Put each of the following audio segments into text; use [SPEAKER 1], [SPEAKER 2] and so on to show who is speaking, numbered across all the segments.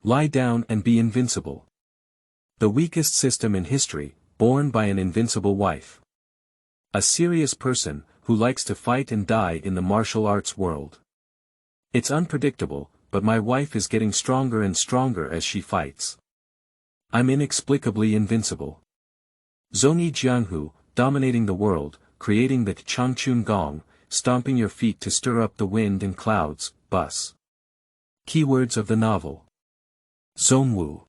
[SPEAKER 1] Lie down and be invincible. The weakest system in history, born by an invincible wife. A serious person, who likes to fight and die in the martial arts world. It's unpredictable, but my wife is getting stronger and stronger as she fights. I'm inexplicably invincible. Zongyi Jianghu, dominating the world, creating the Changchun Gong, stomping your feet to stir up the wind and clouds, bus. Keywords of the novel. Zongwu.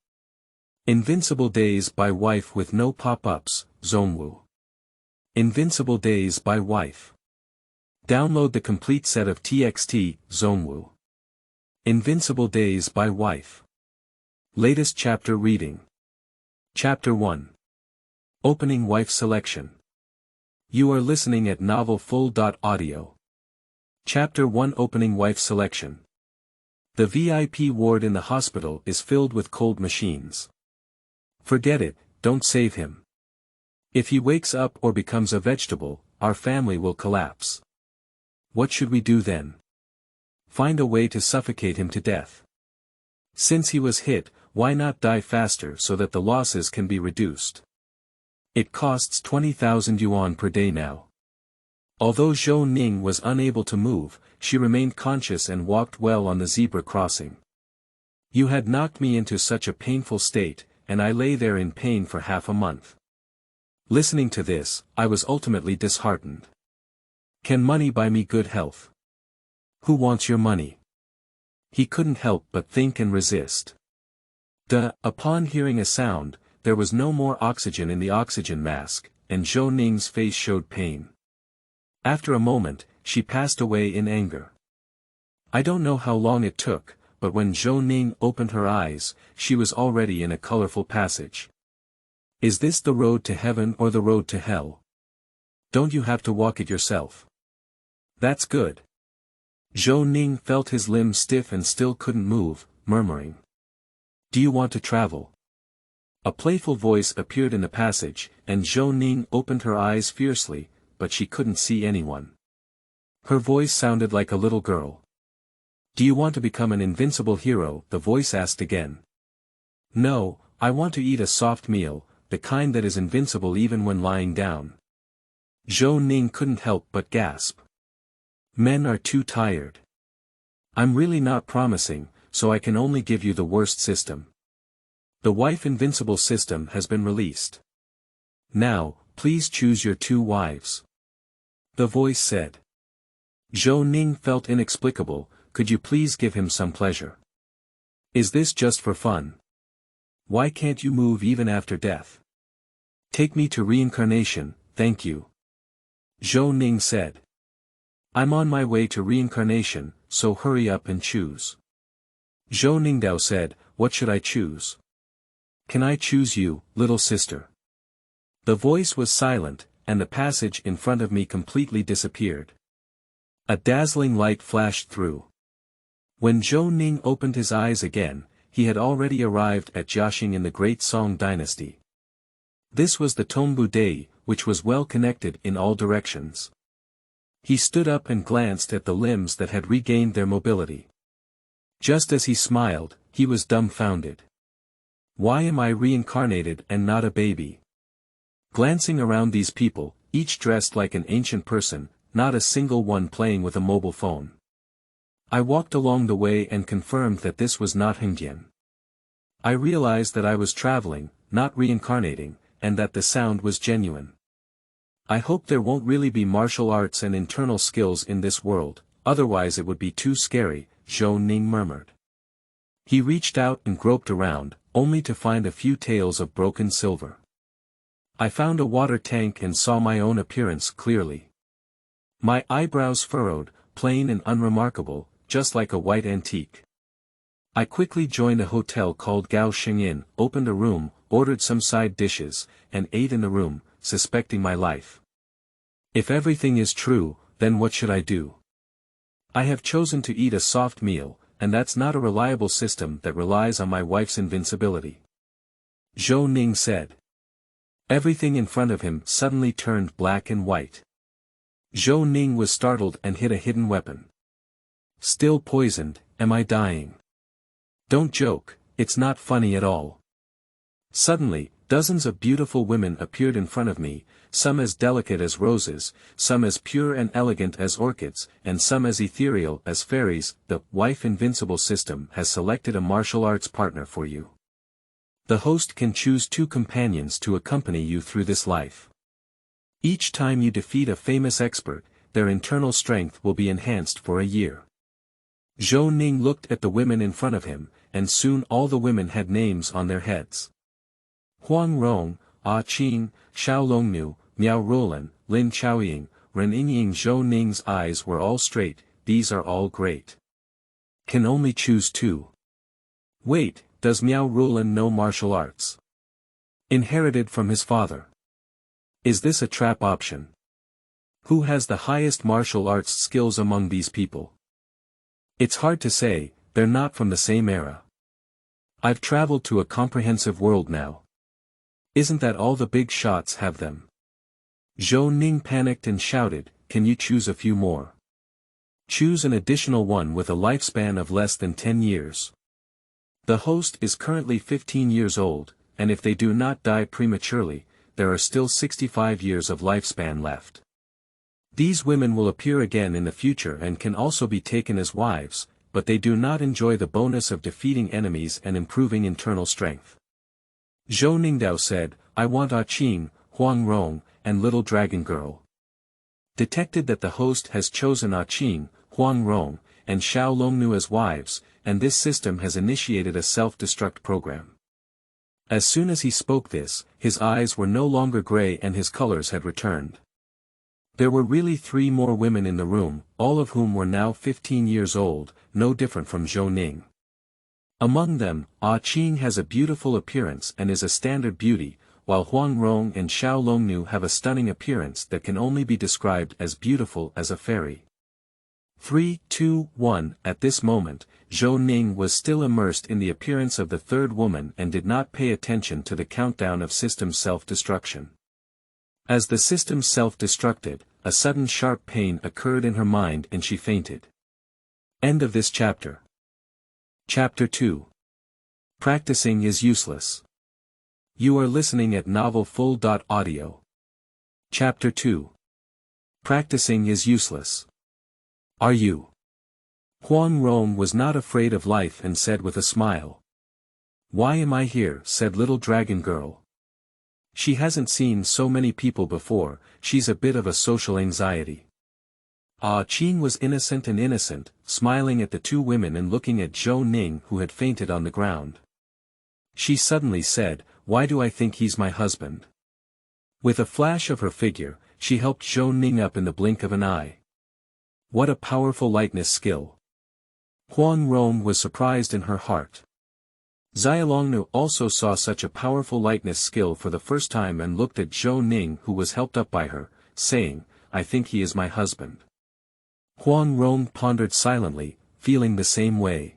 [SPEAKER 1] Invincible Days by Wife with no pop-ups, Zongwu. Invincible Days by Wife. Download the complete set of TXT, Zongwu. Invincible Days by Wife. Latest chapter reading. Chapter 1. Opening Wife Selection. You are listening at novelfull.audio. Chapter 1 Opening Wife Selection. The VIP ward in the hospital is filled with cold machines. Forget it, don't save him. If he wakes up or becomes a vegetable, our family will collapse. What should we do then? Find a way to suffocate him to death. Since he was hit, why not die faster so that the losses can be reduced? It costs 20,000 yuan per day now. Although Zhou Ning was unable to move, she remained conscious and walked well on the zebra crossing. You had knocked me into such a painful state, and I lay there in pain for half a month. Listening to this, I was ultimately disheartened. Can money buy me good health? Who wants your money? He couldn't help but think and resist. Upon hearing a sound, there was no more oxygen in the oxygen mask, and Zhou Ning's face showed pain. After a moment, she passed away in anger. I don't know how long it took, but when Zhou Ning opened her eyes, she was already in a colorful passage. Is this the road to heaven or the road to hell? Don't you have to walk it yourself? That's good. Zhou Ning felt his limbs stiff and still couldn't move, murmuring. Do you want to travel? A playful voice appeared in the passage, and Zhou Ning opened her eyes fiercely, but she couldn't see anyone. Her voice sounded like a little girl. Do you want to become an invincible hero? The voice asked again. No, I want to eat a soft meal, the kind that is invincible even when lying down. Zhou Ning couldn't help but gasp. Men are too tired. I'm really not promising, so I can only give you the worst system. The wife invincible system has been released. Now, please choose your 2 wives. The voice said. Zhou Ning felt inexplicable. Could you please give him some pleasure? Is this just for fun? Why can't you move even after death? Take me to reincarnation, thank you. Zhou Ning said. I'm on my way to reincarnation, so hurry up and choose. Zhou Ningdao said, what should I choose? Can I choose you, little sister? The voice was silent, and the passage in front of me completely disappeared. A dazzling light flashed through. When Zhou Ning opened his eyes again, he had already arrived at Jiaxing in the Great Song dynasty. This was the Tongbu Day, which was well connected in all directions. He stood up and glanced at the limbs that had regained their mobility. Just as he smiled, he was dumbfounded. Why am I reincarnated and not a baby? Glancing around these people, each dressed like an ancient person, not a single one playing with a mobile phone. I walked along the way and confirmed that this was not Hengdian. I realized that I was traveling, not reincarnating, and that the sound was genuine. I hope there won't really be martial arts and internal skills in this world, otherwise it would be too scary, Zhou Ning murmured. He reached out and groped around, only to find a few taels of broken silver. I found a water tank and saw my own appearance clearly. My eyebrows furrowed, plain and unremarkable, just like a white antique. I quickly joined a hotel called Gao Xing Inn, opened a room, ordered some side dishes, and ate in the room, suspecting my life. If everything is true, then what should I do? I have chosen to eat a soft meal, and that's not a reliable system that relies on my wife's invincibility. Zhou Ning said. Everything in front of him suddenly turned black and white. Zhou Ning was startled and hid a hidden weapon. Still poisoned, am I dying? Don't joke, It's not funny at all. Suddenly, dozens of beautiful women appeared in front of me, some as delicate as roses, some as pure and elegant as orchids, and some as ethereal as fairies. The Wife Invincible system has selected a martial arts partner for you. The host can choose 2 companions to accompany you through this life. Each time you defeat a famous expert, their internal strength will be enhanced for a year. Zhou Ning looked at the women in front of him, and soon all the women had names on their heads. Huang Rong, Qing, Xiao Longnu, Miao Rolan, Lin Chaoying, Ren Yingying. Zhou Ning's eyes were all straight. These are all great. Can only choose 2. Wait, does Miao Rolan know martial arts? Inherited from his father. Is this a trap option? Who has the highest martial arts skills among these people? It's hard to say, they're not from the same era. I've traveled to a comprehensive world now. Isn't that all the big shots have them? Zhou Ning panicked and shouted, can you choose a few more? Choose an additional one with a lifespan of less than 10 years. The host is currently 15 years old, and if they do not die prematurely, there are still 65 years of lifespan left. These women will appear again in the future and can also be taken as wives, but they do not enjoy the bonus of defeating enemies and improving internal strength. Zhou Ningdao said, I want Qing, Huang Rong, and Little Dragon Girl. Detected that the host has chosen Qing, Huang Rong, and Xiao Longnu as wives, and this system has initiated a self-destruct program. As soon as he spoke this, his eyes were no longer gray and his colors had returned. There were really 3 more women in the room, all of whom were now 15 years old, no different from Zhou Ning. Among them, Qing has a beautiful appearance and is a standard beauty, while Huang Rong and Xiao Longnu have a stunning appearance that can only be described as beautiful as a fairy. 3, 2, 1. At this moment, Zhou Ning was still immersed in the appearance of the 3rd woman and did not pay attention to the countdown of system self-destruction. As the system self-destructed, a sudden sharp pain occurred in her mind and she fainted. End of this chapter. Chapter 2. Practicing is useless. You are listening at novelfull.audio. Chapter 2. Practicing is useless. Are you? Huang Rong was not afraid of life and said with a smile. Why am I here? Said Little Dragon Girl. She hasn't seen so many people before, she's a bit of a social anxiety. Qing was innocent, smiling at the 2 women and looking at Zhou Ning who had fainted on the ground. She suddenly said, why do I think he's my husband? With a flash of her figure, she helped Zhou Ning up in the blink of an eye. What a powerful lightness skill. Huang Rong was surprised in her heart. Xiaolongnu also saw such a powerful lightness skill for the first time and looked at Zhou Ning who was helped up by her, saying, I think he is my husband. Huang Rong pondered silently, feeling the same way.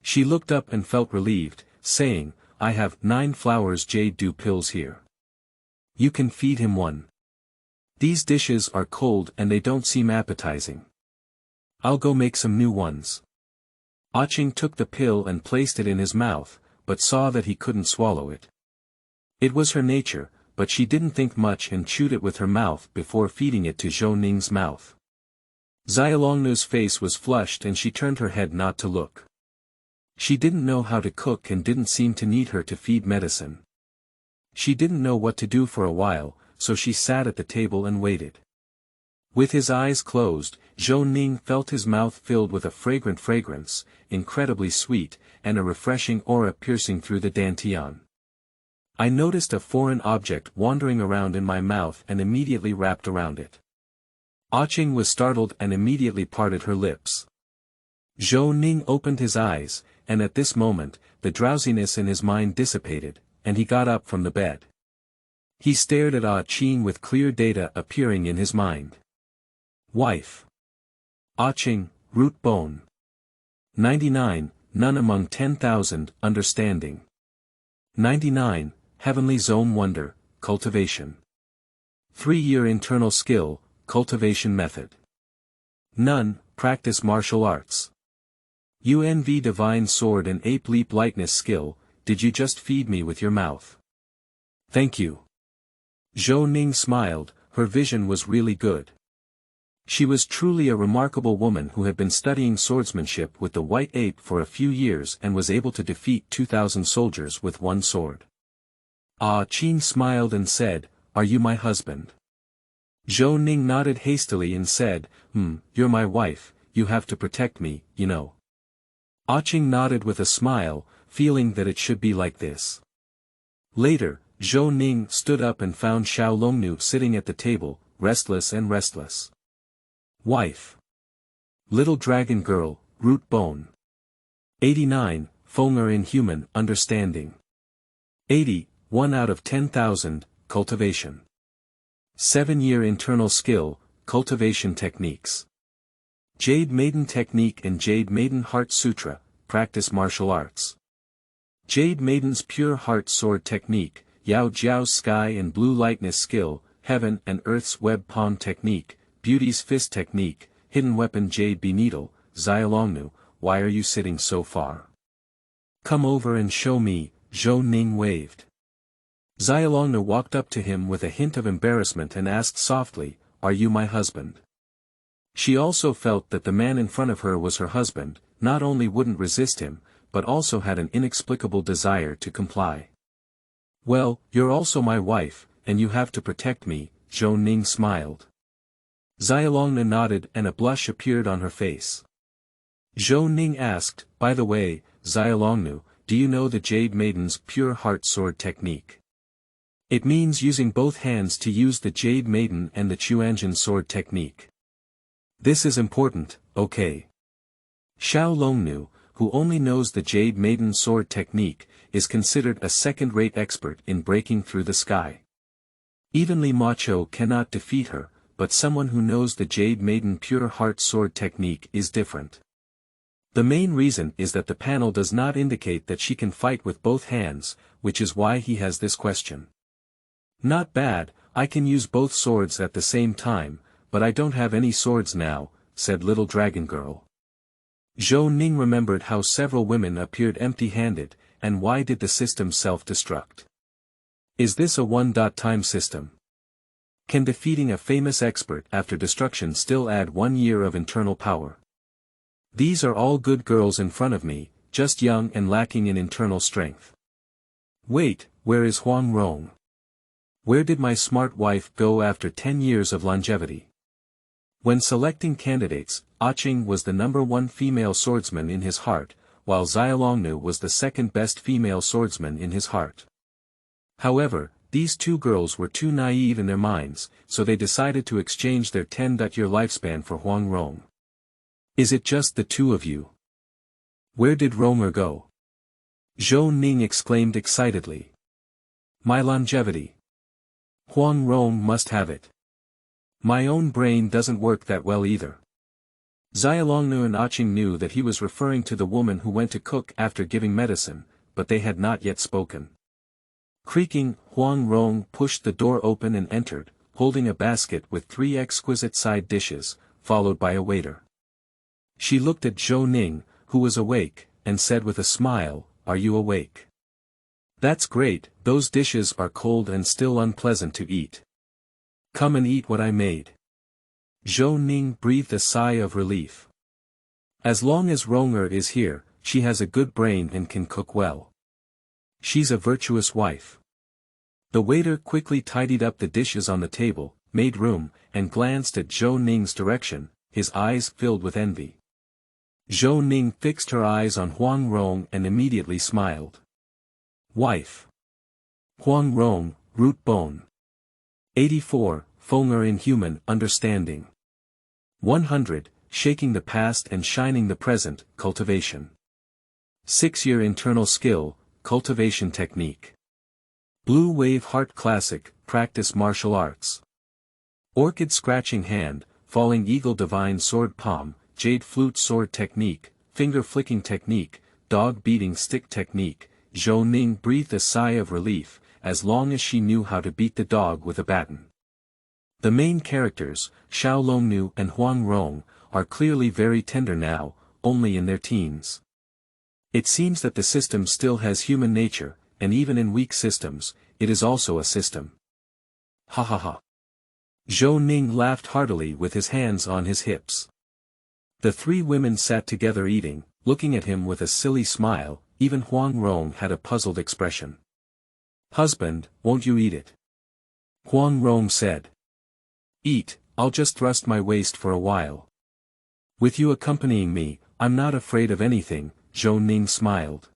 [SPEAKER 1] She looked up and felt relieved, saying, I have 9 flowers jade dew pills here. You can feed him one. These dishes are cold and they don't seem appetizing. I'll go make some new ones. Qing took the pill and placed it in his mouth, but saw that he couldn't swallow it. It was her nature, but she didn't think much and chewed it with her mouth before feeding it to Zhou Ning's mouth. Xiaolongnu's face was flushed and she turned her head not to look. She didn't know how to cook and didn't seem to need her to feed medicine. She didn't know what to do for a while, so she sat at the table and waited. With his eyes closed, Zhou Ning felt his mouth filled with a fragrant fragrance, incredibly sweet, and a refreshing aura piercing through the dantian. I noticed a foreign object wandering around in my mouth and immediately wrapped around it. Qing was startled and immediately parted her lips. Zhou Ning opened his eyes, and at this moment, the drowsiness in his mind dissipated, and he got up from the bed. He stared at Qing with clear data appearing in his mind. Wife. Qing, root bone. 99, none among 10,000, understanding. 99, heavenly zone wonder, cultivation. 3-year internal skill, cultivation method. None, practice martial arts. UNV divine sword and ape leap lightness skill, did you just feed me with your mouth? Thank you. Zhou Ning smiled, her vision was really good. She was truly a remarkable woman who had been studying swordsmanship with the white ape for a few years and was able to defeat 2,000 soldiers with one sword. Ah Qin smiled and said, "Are you my husband?" Zhou Ning nodded hastily and said, "You're my wife, you have to protect me, you know." Ah Qing nodded with a smile, feeling that it should be like this. Later, Zhou Ning stood up and found Xiao Longnu sitting at the table, restless and restless. Wife. Little dragon girl, root bone. 89, Fonger inhuman, understanding. 80, 1 out of 10,000, cultivation. 7-year internal skill, cultivation techniques. Jade Maiden Technique and Jade Maiden Heart Sutra, practice martial arts. Jade Maiden's Pure Heart Sword Technique, Yao Jiao's Sky and Blue Lightness Skill, Heaven and Earth's Web Pawn Technique, Beauty's Fist Technique, Hidden Weapon Jade Bee Needle, Xiaolongnu, why are you sitting so far? Come over and show me, Zhou Ning waved. Xiaolongnu walked up to him with a hint of embarrassment and asked softly, "Are you my husband?" She also felt that the man in front of her was her husband, not only wouldn't resist him, but also had an inexplicable desire to comply. "Well, you're also my wife, and you have to protect me," Zhou Ning smiled. Xiaolongnu nodded and a blush appeared on her face. Zhou Ning asked, "By the way, Xiaolongnu, do you know the Jade Maiden's Pure Heart Sword Technique? It means using both hands to use the Jade Maiden and the Chuanjin Sword Technique. This is important, okay?" Xiao Longnu, who only knows the Jade Maiden Sword Technique, is considered a second-rate expert in breaking through the sky. Even Li Macho cannot defeat her, but someone who knows the Jade Maiden Pure Heart Sword Technique is different. The main reason is that the panel does not indicate that she can fight with both hands, which is why he has this question. "Not bad, I can use both swords at the same time, but I don't have any swords now," said Little Dragon Girl. Zhou Ning remembered how several women appeared empty-handed, and why did the system self-destruct? Is this a one-time system? Can defeating a famous expert after destruction still add 1 year of internal power? These are all good girls in front of me, just young and lacking in internal strength. Wait, where is Huang Rong? Where did my smart wife go after 10 years of longevity? When selecting candidates, Ah Qing was the #1 female swordsman in his heart, while Xiaolongnu was the second-best female swordsman in his heart. However, these two girls were too naive in their minds, so they decided to exchange their 10-year lifespan for Huang Rong. Is it just the two of you? Where did Ronger go? Zhou Ning exclaimed excitedly. My longevity. Huang Rong must have it. My own brain doesn't work that well either. Xiaolongnu and Ah Qing knew that he was referring to the woman who went to cook after giving medicine, but they had not yet spoken. Creaking, Huang Rong pushed the door open and entered, holding a basket with 3 exquisite side dishes, followed by a waiter. She looked at Zhou Ning, who was awake, and said with a smile, "Are you awake? That's great, those dishes are cold and still unpleasant to eat. Come and eat what I made." Zhou Ning breathed a sigh of relief. As long as Ronger is here, she has a good brain and can cook well. She's a virtuous wife. The waiter quickly tidied up the dishes on the table, made room, and glanced at Zhou Ning's direction, his eyes filled with envy. Zhou Ning fixed her eyes on Huang Rong and immediately smiled. Wife. Huang Rong, root bone. 84, Fonger inhuman, understanding. 100, shaking the past and shining the present, cultivation. 6-year internal skill, cultivation technique. Blue Wave Heart Classic, practice martial arts. Orchid Scratching Hand, Falling Eagle Divine Sword Palm, Jade Flute Sword Technique, Finger Flicking Technique, Dog Beating Stick Technique. Zhou Ning breathed a sigh of relief, as long as she knew how to beat the dog with a baton. The main characters, Xiao Longnu and Huang Rong, are clearly very tender now, only in their teens. It seems that the system still has human nature, and even in weak systems, it is also a system. Ha ha ha. Zhou Ning laughed heartily with his hands on his hips. The three women sat together eating, looking at him with a silly smile. Even Huang Rong had a puzzled expression. "Husband, won't you eat it?" Huang Rong said. "Eat, I'll just thrust my waist for a while. With you accompanying me, I'm not afraid of anything," Zhou Ning smiled.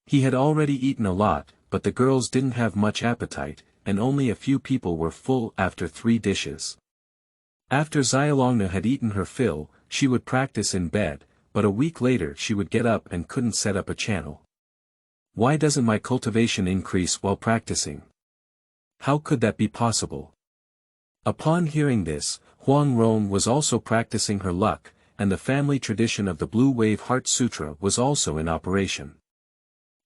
[SPEAKER 1] He had already eaten a lot, but the girls didn't have much appetite, and only a few people were full after 3 dishes. After Xiaolongna had eaten her fill, she would practice in bed, but a week later she would get up and couldn't set up a channel. "Why doesn't my cultivation increase while practicing? How could that be possible?" Upon hearing this, Huang Rong was also practicing her luck, and the family tradition of the Blue Wave Heart Sutra was also in operation.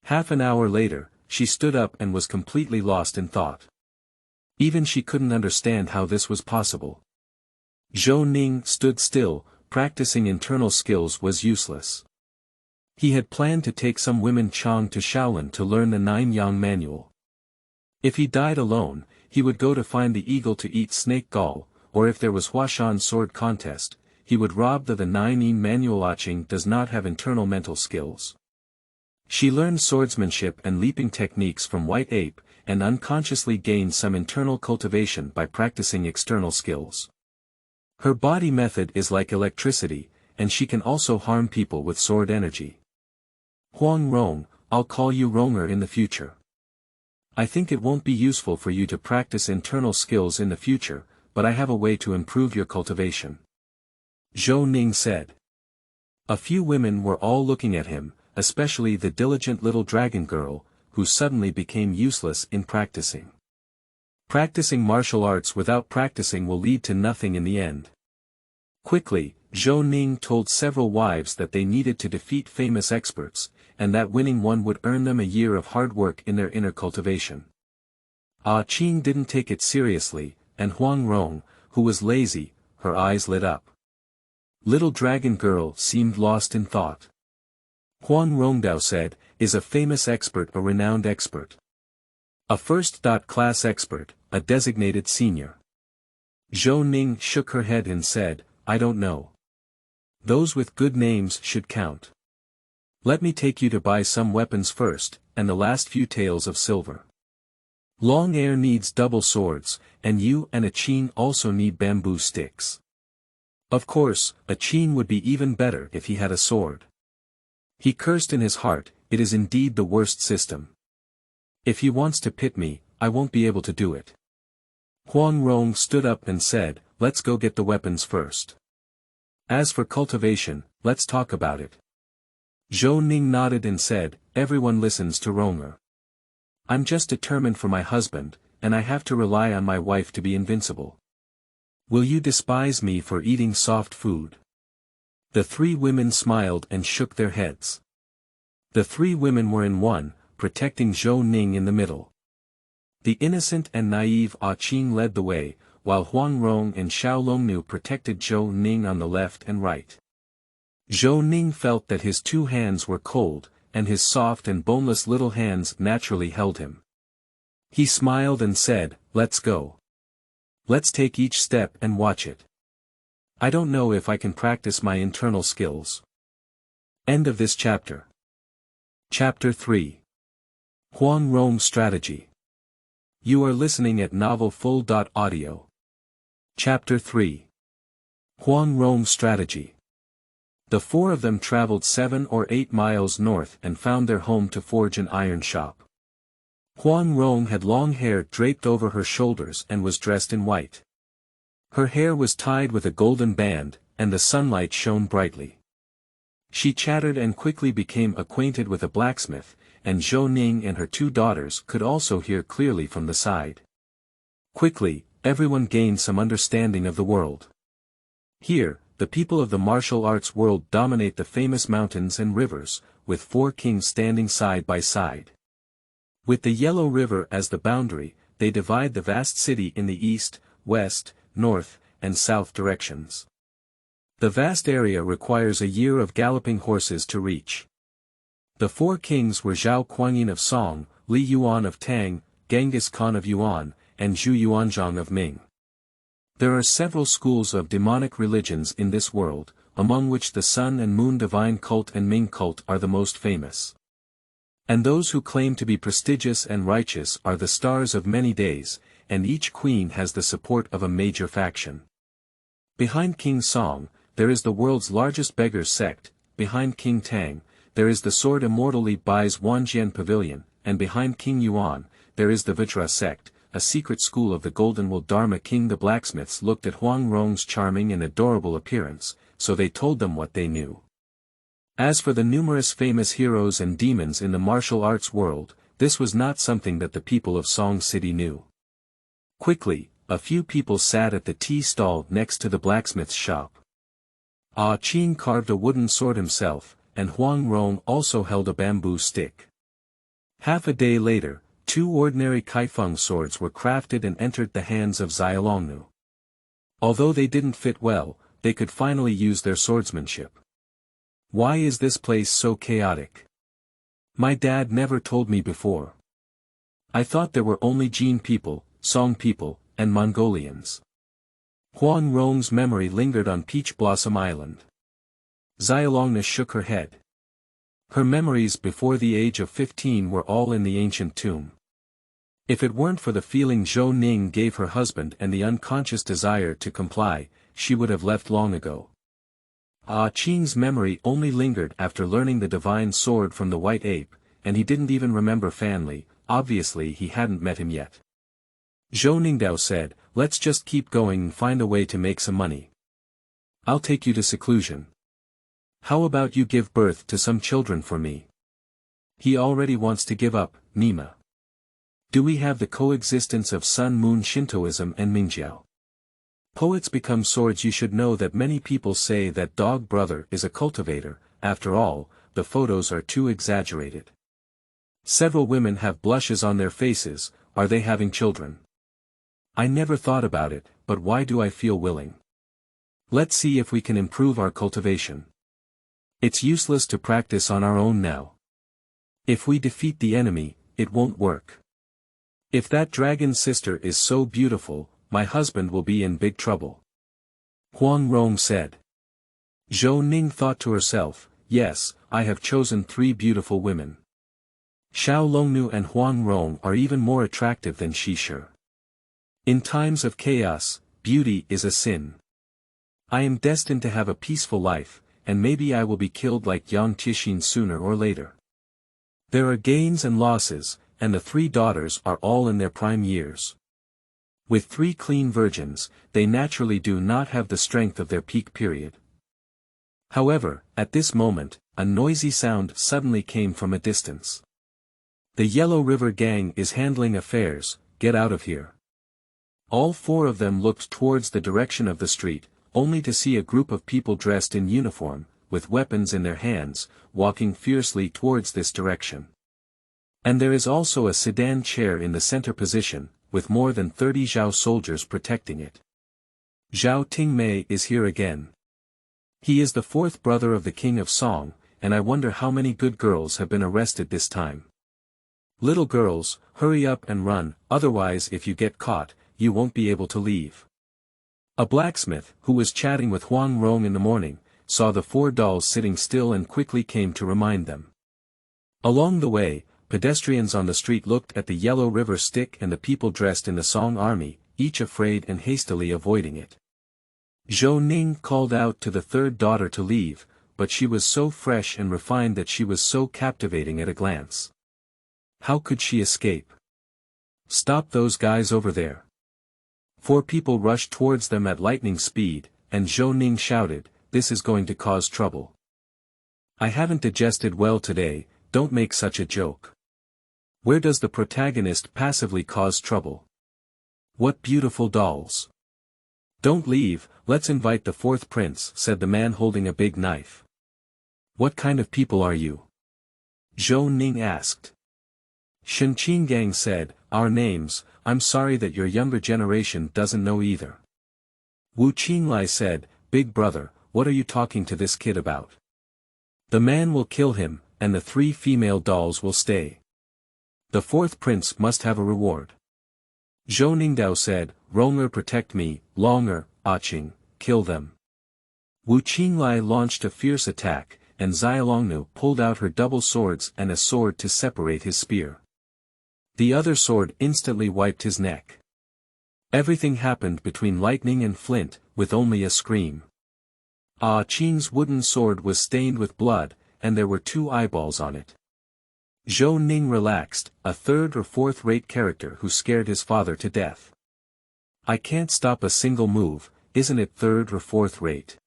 [SPEAKER 1] Half an hour later, she stood up and was completely lost in thought. Even she couldn't understand how this was possible. Zhou Ning stood still. Practicing internal skills was useless. He had planned to take some women Chang to Shaolin to learn the 9 Yang manual. If he died alone, he would go to find the eagle to eat snake gall, or if there was Huashan sword contest, he would rob the 9 Yin manual. Ching does not have internal mental skills. She learned swordsmanship and leaping techniques from White Ape, and unconsciously gained some internal cultivation by practicing external skills. Her body method is like electricity, and she can also harm people with sword energy. "Huang Rong, I'll call you Ronger in the future. I think it won't be useful for you to practice internal skills in the future, but I have a way to improve your cultivation," Zhou Ning said. A few women were all looking at him, especially the diligent little dragon girl, who suddenly became useless in practicing. Practicing martial arts without practicing will lead to nothing in the end. Quickly, Zhou Ning told several wives that they needed to defeat famous experts, and that winning one would earn them a year of hard work in their inner cultivation. Qing didn't take it seriously, and Huang Rong, who was lazy, her eyes lit up. Little dragon girl seemed lost in thought. Huang Rongdao said, "Is a famous expert a renowned expert? A first-class expert, a designated senior?" Zhou Ning shook her head and said, "I don't know. Those with good names should count. Let me take you to buy some weapons first, and the last few taels of silver. Long Air needs double swords, and you and Qing also need bamboo sticks. Of course, Qing would be even better if he had a sword." He cursed in his heart, "It is indeed the worst system. If he wants to pit me, I won't be able to do it." Huang Rong stood up and said, "Let's go get the weapons first. As for cultivation, let's talk about it." Zhou Ning nodded and said, "Everyone listens to Ronger. I'm just determined for my husband, and I have to rely on my wife to be invincible. Will you despise me for eating soft food?" The 3 women smiled and shook their heads. The 3 women were in one, protecting Zhou Ning in the middle. The innocent and naive Qing led the way, while Huang Rong and Xiaolongnu protected Zhou Ning on the left and right. Zhou Ning felt that his 2 hands were cold, and his soft and boneless little hands naturally held him. He smiled and said, "Let's go. Let's take each step and watch it. I don't know if I can practice my internal skills." End of this chapter. Chapter 3. Huang Rong Strategy. You are listening at novelfull.audio. Chapter 3. Huang Rong Strategy. The 4 of them traveled 7 or 8 miles north and found their home to forge an iron shop. Huang Rong had long hair draped over her shoulders and was dressed in white. Her hair was tied with a golden band, and the sunlight shone brightly. She chattered and quickly became acquainted with a blacksmith, and Zhou Ning and her 2 daughters could also hear clearly from the side. Quickly, everyone gained some understanding of the world. Here, the people of the martial arts world dominate the famous mountains and rivers, with 4 kings standing side by side. With the Yellow River as the boundary, they divide the vast city in the east, west, north, and south directions. The vast area requires a year of galloping horses to reach. The four kings were Zhao Kuangyin of Song, Li Yuan of Tang, Genghis Khan of Yuan, and Zhu Yuanzhang of Ming. There are several schools of demonic religions in this world, among which the Sun and Moon Divine Cult and Ming Cult are the most famous. And those who claim to be prestigious and righteous are the stars of many days, and each queen has the support of a major faction. Behind King Song, there is the world's largest beggars sect, behind King Tang, there is the sword immortally Bai's Wanjian Pavilion, and behind King Yuan, there is the Vajra sect, a secret school of the Golden Wool Dharma King. The blacksmiths looked at Huang Rong's charming and adorable appearance, so they told them what they knew. As for the numerous famous heroes and demons in the martial arts world, this was not something that the people of Song City knew. Quickly, a few people sat at the tea stall next to the blacksmith's shop. Ah Qing carved a wooden sword himself, and Huang Rong also held a bamboo stick. Half a day later, 2 ordinary Kaifeng swords were crafted and entered the hands of Zongwu. Although they didn't fit well, they could finally use their swordsmanship. Why is this place so chaotic? My dad never told me before. I thought there were only Jin people, Song people, and Mongolians. Huang Rong's memory lingered on Peach Blossom Island. Xiaolongna shook her head. Her memories before the age of 15 were all in the ancient tomb. If it weren't for the feeling Zhou Ning gave her husband and the unconscious desire to comply, she would have left long ago. Ah Qing's memory only lingered after learning the divine sword from the white ape, and he didn't even remember Fan Li. Obviously he hadn't met him yet. Zhou Ningdao said, "Let's just keep going and find a way to make some money. I'll take you to seclusion. How about you give birth to some children for me?" He already wants to give up, Nima. Do we have the coexistence of Sun-Moon Shintoism and Mingjiao? Poets become swords. You should know that many people say that Dog Brother is a cultivator. After all, the photos are too exaggerated. Several women have blushes on their faces. Are they having children? I never thought about it, but why do I feel willing? Let's see if we can improve our cultivation. It's useless to practice on our own now. If we defeat the enemy, it won't work. If that dragon sister is so beautiful, my husband will be in big trouble. Huang Rong said. Zhou Ning thought to herself, yes, I have chosen 3 beautiful women. Xiao Longnu and Huang Rong are even more attractive than Shishir. In times of chaos, beauty is a sin. I am destined to have a peaceful life, and maybe I will be killed like Yang Tixin sooner or later. There are gains and losses, and the 3 daughters are all in their prime years. With 3 clean virgins, they naturally do not have the strength of their peak period. However, at this moment, a noisy sound suddenly came from a distance. The Yellow River Gang is handling affairs, get out of here. All 4 of them looked towards the direction of the street, only to see a group of people dressed in uniform, with weapons in their hands, walking fiercely towards this direction. And there is also a sedan chair in the center position, with more than 30 Zhao soldiers protecting it. Zhao Tingmei is here again. He is the 4th brother of the King of Song, and I wonder how many good girls have been arrested this time. Little girls, hurry up and run, otherwise if you get caught, you won't be able to leave. A blacksmith, who was chatting with Huang Rong in the morning, saw the 4 dolls sitting still and quickly came to remind them. Along the way, pedestrians on the street looked at the Yellow River stick and the people dressed in the Song army, each afraid and hastily avoiding it. Zhou Ning called out to the 3rd daughter to leave, but she was so fresh and refined that she was so captivating at a glance. How could she escape? Stop those guys over there. 4 people rushed towards them at lightning speed, and Zhou Ning shouted, "This is going to cause trouble. I haven't digested well today, don't make such a joke. Where does the protagonist passively cause trouble? What beautiful dolls. Don't leave, let's invite the 4th prince," said the man holding a big knife. "What kind of people are you?" Zhou Ning asked. Shen Qinggang said, "Our names, I'm sorry that your younger generation doesn't know either." Wu Qinglai said, "Big brother, what are you talking to this kid about? The man will kill him, and the 3 female dolls will stay. The 4th prince must have a reward. Zhou Ningdao said, Ronger protect me, Longer, Qing, kill them. Wu Qinglai launched a fierce attack, and Xiaolongnu pulled out her double swords and a sword to separate his spear. The other sword instantly wiped his neck. Everything happened between lightning and flint, with only a scream. Qing's wooden sword was stained with blood, and there were 2 eyeballs on it. Zhou Ning relaxed, a 3rd or 4th rate character who scared his father to death. I can't stop a single move, isn't it 3rd or 4th rate?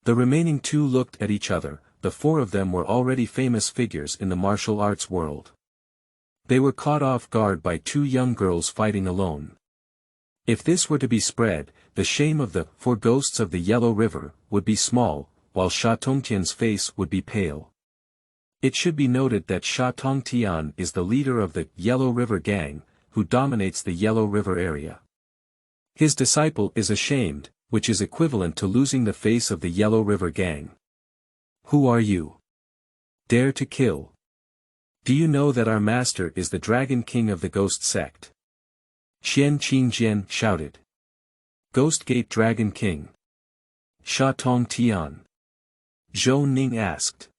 [SPEAKER 1] The remaining 2 looked at each other, the 4 of them were already famous figures in the martial arts world. They were caught off guard by 2 young girls fighting alone. If this were to be spread, the shame of the 4 ghosts of the Yellow River would be small, while Sha Tongtian's face would be pale. It should be noted that Sha Tongtian is the leader of the Yellow River Gang, who dominates the Yellow River area. His disciple is ashamed, which is equivalent to losing the face of the Yellow River Gang. Who are you? Dare to kill? Do you know that our master is the Dragon King of the Ghost Sect? Xian Qingjian shouted. Ghost Gate Dragon King. Sha Tongtian. Zhou Ning asked.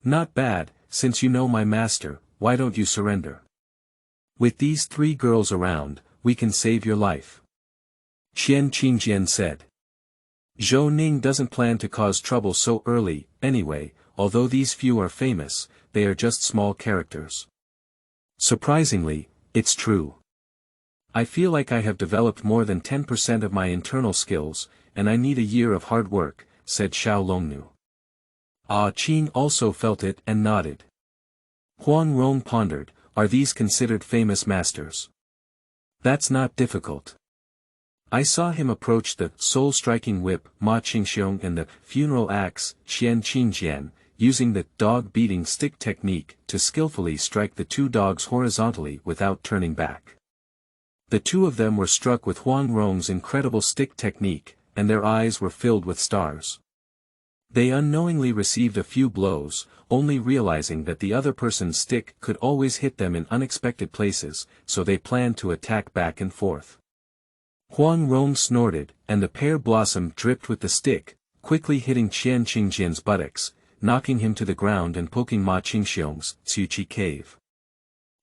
[SPEAKER 1] Not bad, since you know my master, why don't you surrender? With these 3 girls around, we can save your life. Xian Qingjian said. Zhou Ning doesn't plan to cause trouble so early, anyway, although these few are famous, they are just small characters. Surprisingly, it's true. I feel like I have developed more than 10% of my internal skills, and I need a year of hard work, said Xiaolongnu. Qing also felt it and nodded. Huang Rong pondered, are these considered famous masters? That's not difficult. I saw him approach the soul-striking whip Ma Qingxiong and the funeral axe Xian Qingjian, using the dog-beating stick technique to skillfully strike the 2 dogs horizontally without turning back. The 2 of them were struck with Huang Rong's incredible stick technique, and their eyes were filled with stars. They unknowingly received a few blows, only realizing that the other person's stick could always hit them in unexpected places, so they planned to attack back and forth. Huang Rong snorted, and the pear blossom dripped with the stick, quickly hitting Qian Qingjian's buttocks, knocking him to the ground and poking Ma Qingxiong's Tsuchi cave.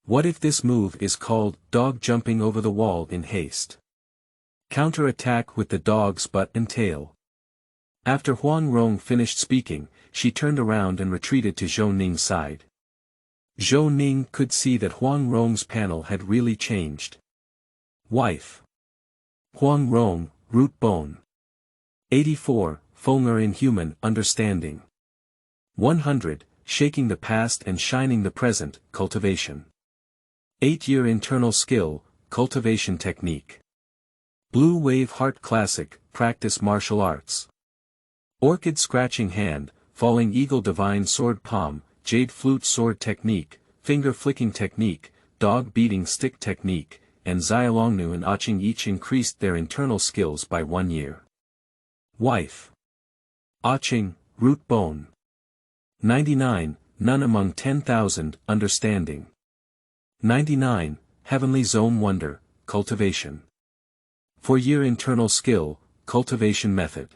[SPEAKER 1] What if this move is called dog jumping over the wall in haste? Counter-attack with the dog's butt and tail. After Huang Rong finished speaking, she turned around and retreated to Zhou Ning's side. Zhou Ning could see that Huang Rong's panel had really changed. Wife. Huang Rong, root bone. 84, Fenger in human understanding. 100, shaking the past and shining the present, cultivation. 8-year internal skill, cultivation technique. Blue Wave Heart Classic, practice martial arts. Orchid scratching hand, falling eagle divine sword palm, jade flute sword technique, finger flicking technique, dog beating stick technique, and Xiaolongnu and Qing each increased their internal skills by 1 year. Wife. Qing, root bone. 99, none among 10,000, understanding. 99, heavenly zone wonder, cultivation. 4-year internal skill, cultivation method.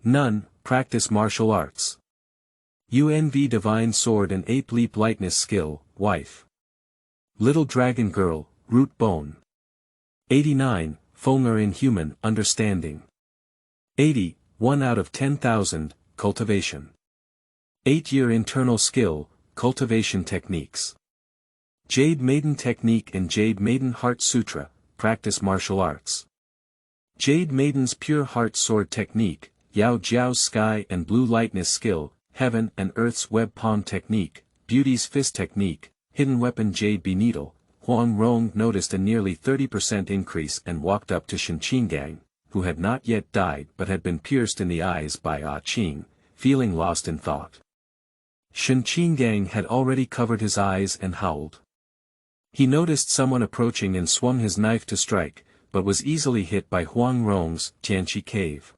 [SPEAKER 1] None, practice martial arts. UNV divine sword and ape leap lightness skill, wife. Little dragon girl, root bone. 89, Fenger in human understanding. 80, 1 out of 10,000, cultivation. 8-year internal skill, cultivation techniques. Jade Maiden Technique and Jade Maiden Heart Sutra, practice martial arts. Jade Maiden's Pure Heart Sword Technique, Yao Jiao's Sky and Blue Lightness Skill, Heaven and Earth's Web Palm Technique, Beauty's Fist Technique, Hidden Weapon Jade Bee Needle. Huang Rong noticed a nearly 30% increase and walked up to Shen Qinggang, who had not yet died but had been pierced in the eyes by Qing, feeling lost in thought. Shen Qinggang had already covered his eyes and howled. He noticed someone approaching and swung his knife to strike, but was easily hit by Huang Rong's Tianqi cave.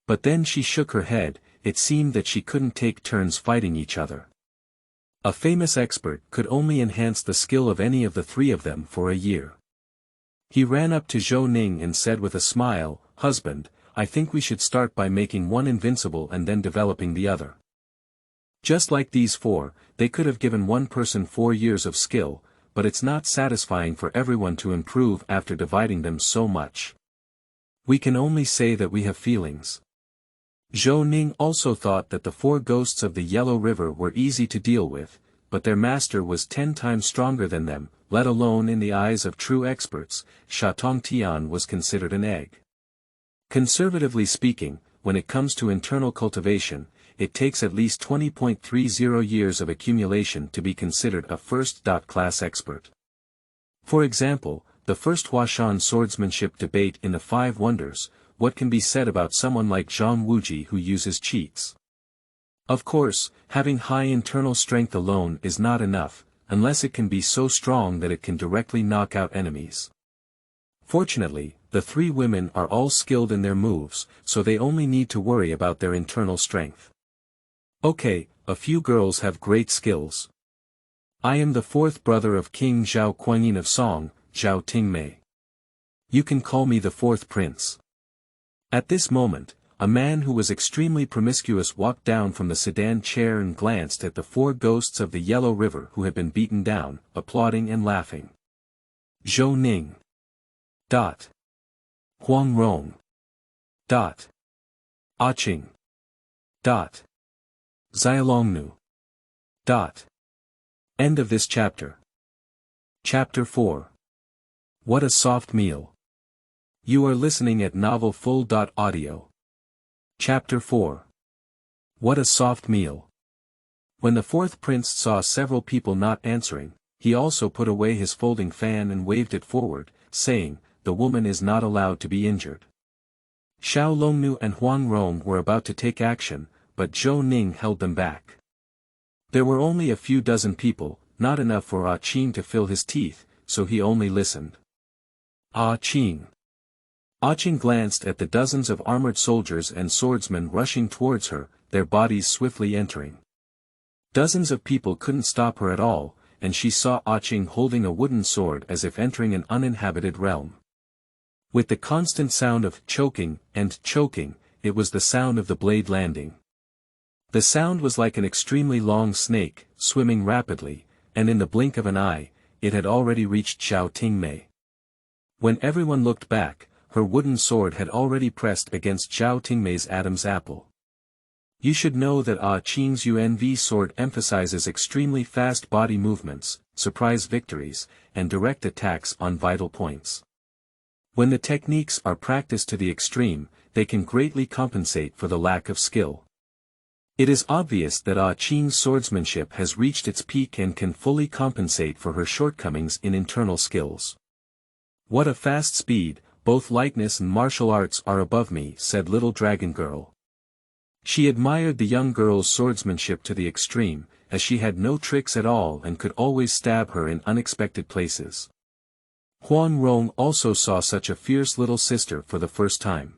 [SPEAKER 1] But then she shook her head, it seemed that she couldn't take turns fighting each other. A famous expert could only enhance the skill of any of the three of them for a year. He ran up to Zhou Ning and said with a smile, "Husband, I think we should start by making one invincible and then developing the other." Just like these four, they could have given one person 4 years of skill, but it's not satisfying for everyone to improve after dividing them so much. We can only say that we have feelings. Zhou Ning also thought that the 4 ghosts of the Yellow River were easy to deal with, but their master was 10 times stronger than them, let alone in the eyes of true experts. Sha Tongtian was considered an egg. Conservatively speaking, when it comes to internal cultivation, it takes at least 20.30 years of accumulation to be considered a first-class expert. For example, the first Huashan swordsmanship debate in the 5 Wonders, what can be said about someone like Zhang Wuji who uses cheats? Of course, having high internal strength alone is not enough, unless it can be so strong that it can directly knock out enemies. Fortunately, the 3 women are all skilled in their moves, so they only need to worry about their internal strength. Okay, a few girls have great skills. I am the 4th brother of King Zhao Kuangyin of Song, Zhao Tingmei. You can call me the 4th prince. At this moment, a man who was extremely promiscuous walked down from the sedan chair and glanced at the 4 ghosts of the Yellow River who had been beaten down, applauding and laughing. Zhou Ning. Huang Rong. Qing. Zongnu. End of this chapter. Chapter 4. What a soft meal. You are listening at novelfull.audio. Chapter 4. What a soft meal. When the 4th prince saw several people not answering, he also put away his folding fan and waved it forward, saying, "The woman is not allowed to be injured." Xiao Longnu and Huang Rong were about to take action, but Zhou Ning held them back. There were only a few dozen people, not enough for Qing to fill his teeth, so he only listened. Qing. Qing glanced at the dozens of armored soldiers and swordsmen rushing towards her, their bodies swiftly entering. Dozens of people couldn't stop her at all, and she saw Qing holding a wooden sword as if entering an uninhabited realm. With the constant sound of choking, it was the sound of the blade landing. The sound was like an extremely long snake, swimming rapidly, and in the blink of an eye, it had already reached Zhao Tingmei. When everyone looked back, her wooden sword had already pressed against Zhao Tingmei's Adam's apple. You should know that Qing's UNV sword emphasizes extremely fast body movements, surprise victories, and direct attacks on vital points. When the techniques are practiced to the extreme, they can greatly compensate for the lack of skill. It is obvious that Qing's swordsmanship has reached its peak and can fully compensate for her shortcomings in internal skills. What a fast speed, both lightness and martial arts are above me, said little dragon girl. She admired the young girl's swordsmanship to the extreme, as she had no tricks at all and could always stab her in unexpected places. Huang Rong also saw such a fierce little sister for the first time.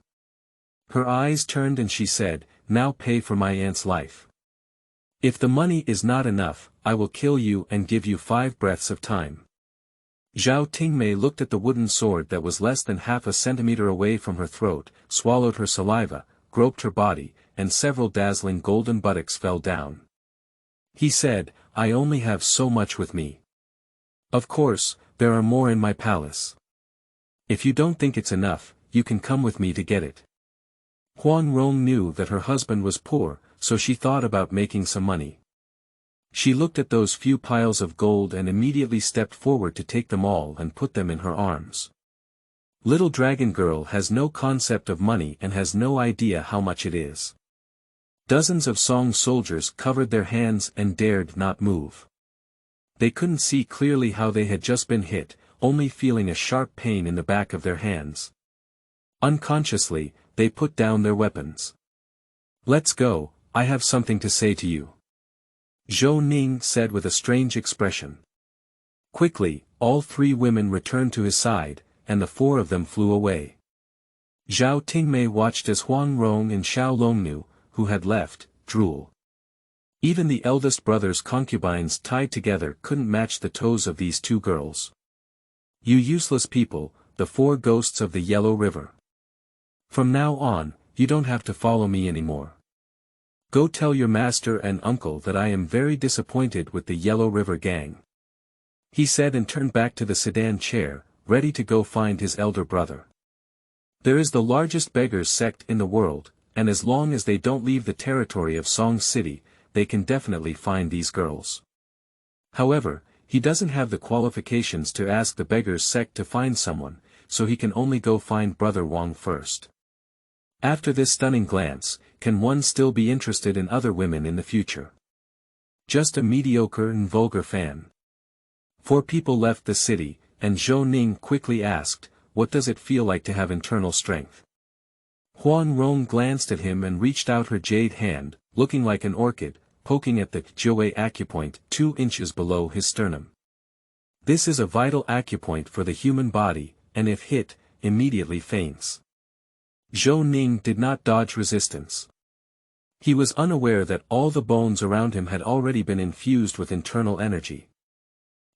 [SPEAKER 1] Her eyes turned and she said, "Now pay for my aunt's life. If the money is not enough, I will kill you and give you 5 breaths of time." Zhao Tingmei looked at the wooden sword that was less than half a centimeter away from her throat, swallowed her saliva, groped her body, and several dazzling golden buttocks fell down. He said, "I only have so much with me. Of course, there are more in my palace. If you don't think it's enough, you can come with me to get it." Huang Rong knew that her husband was poor, so she thought about making some money. She looked at those few piles of gold and immediately stepped forward to take them all and put them in her arms. Little dragon girl has no concept of money and has no idea how much it is. Dozens of Song soldiers covered their hands and dared not move. They couldn't see clearly how they had just been hit, only feeling a sharp pain in the back of their hands. Unconsciously, they put down their weapons. "Let's go, I have something to say to you," Zhou Ning said with a strange expression. Quickly, all 3 women returned to his side, and the 4 of them flew away. Zhao Tingmei watched as Huang Rong and Xiao Longnu, who had left, drool. Even the eldest brother's concubines tied together couldn't match the toes of these two girls. You useless people, the four ghosts of the Yellow River. From now on, you don't have to follow me anymore. Go tell your master and uncle that I am very disappointed with the Yellow River gang. He said and turned back to the sedan chair, ready to go find his elder brother. There is the largest beggars sect in the world, and as long as they don't leave the territory of Song City, they can definitely find these girls. However, he doesn't have the qualifications to ask the beggars sect to find someone, so he can only go find Brother Wang first. After this stunning glance, can one still be interested in other women in the future? Just a mediocre and vulgar fan. 4 people left the city, and Zhou Ning quickly asked, what does it feel like to have internal strength? Huang Rong glanced at him and reached out her jade hand, looking like an orchid, poking at the Jiuwei acupoint 2 inches below his sternum. This is a vital acupoint for the human body, and if hit, immediately faints. Zhou Ning did not dodge resistance. He was unaware that all the bones around him had already been infused with internal energy.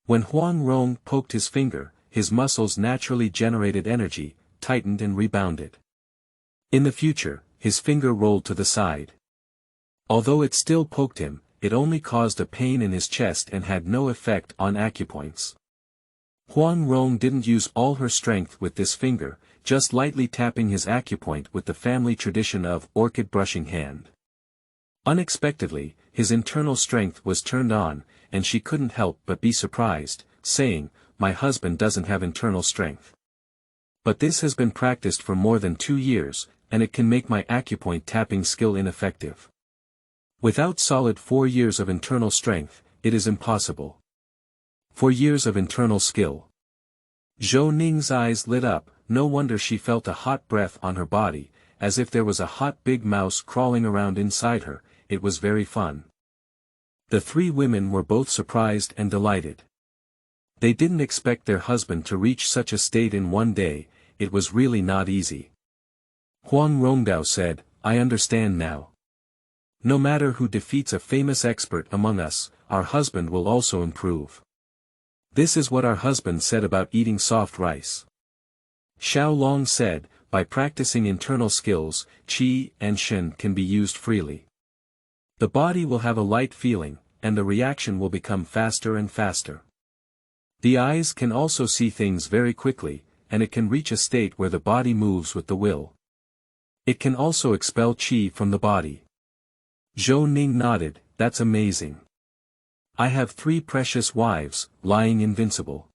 [SPEAKER 1] When Huang Rong poked his finger, his muscles naturally generated energy, tightened and rebounded. In the future, his finger rolled to the side. Although it still poked him, it only caused a pain in his chest and had no effect on acupoints. Huang Rong didn't use all her strength with this finger, just lightly tapping his acupoint with the family tradition of orchid brushing hand. Unexpectedly, his internal strength was turned on, and she couldn't help but be surprised, saying, "My husband doesn't have internal strength. But this has been practiced for more than 2 years, and it can make my acupoint tapping skill ineffective. Without solid 4 years of internal strength, it is impossible." 4 years of internal skill. Zhou Ning's eyes lit up, no wonder she felt a hot breath on her body, as if there was a hot big mouse crawling around inside her. It was very fun. The 3 women were both surprised and delighted. They didn't expect their husband to reach such a state in one day. It was really not easy. Huang Rongdao said, "I understand now. No matter who defeats a famous expert among us, our husband will also improve. This is what our husband said about eating soft rice." Xiao Long said, "By practicing internal skills, qi and shen can be used freely. The body will have a light feeling, and the reaction will become faster and faster. The eyes can also see things very quickly, and it can reach a state where the body moves with the will. It can also expel qi from the body." Zhou Ning nodded, "That's amazing. I have 3 precious wives, lying invincible."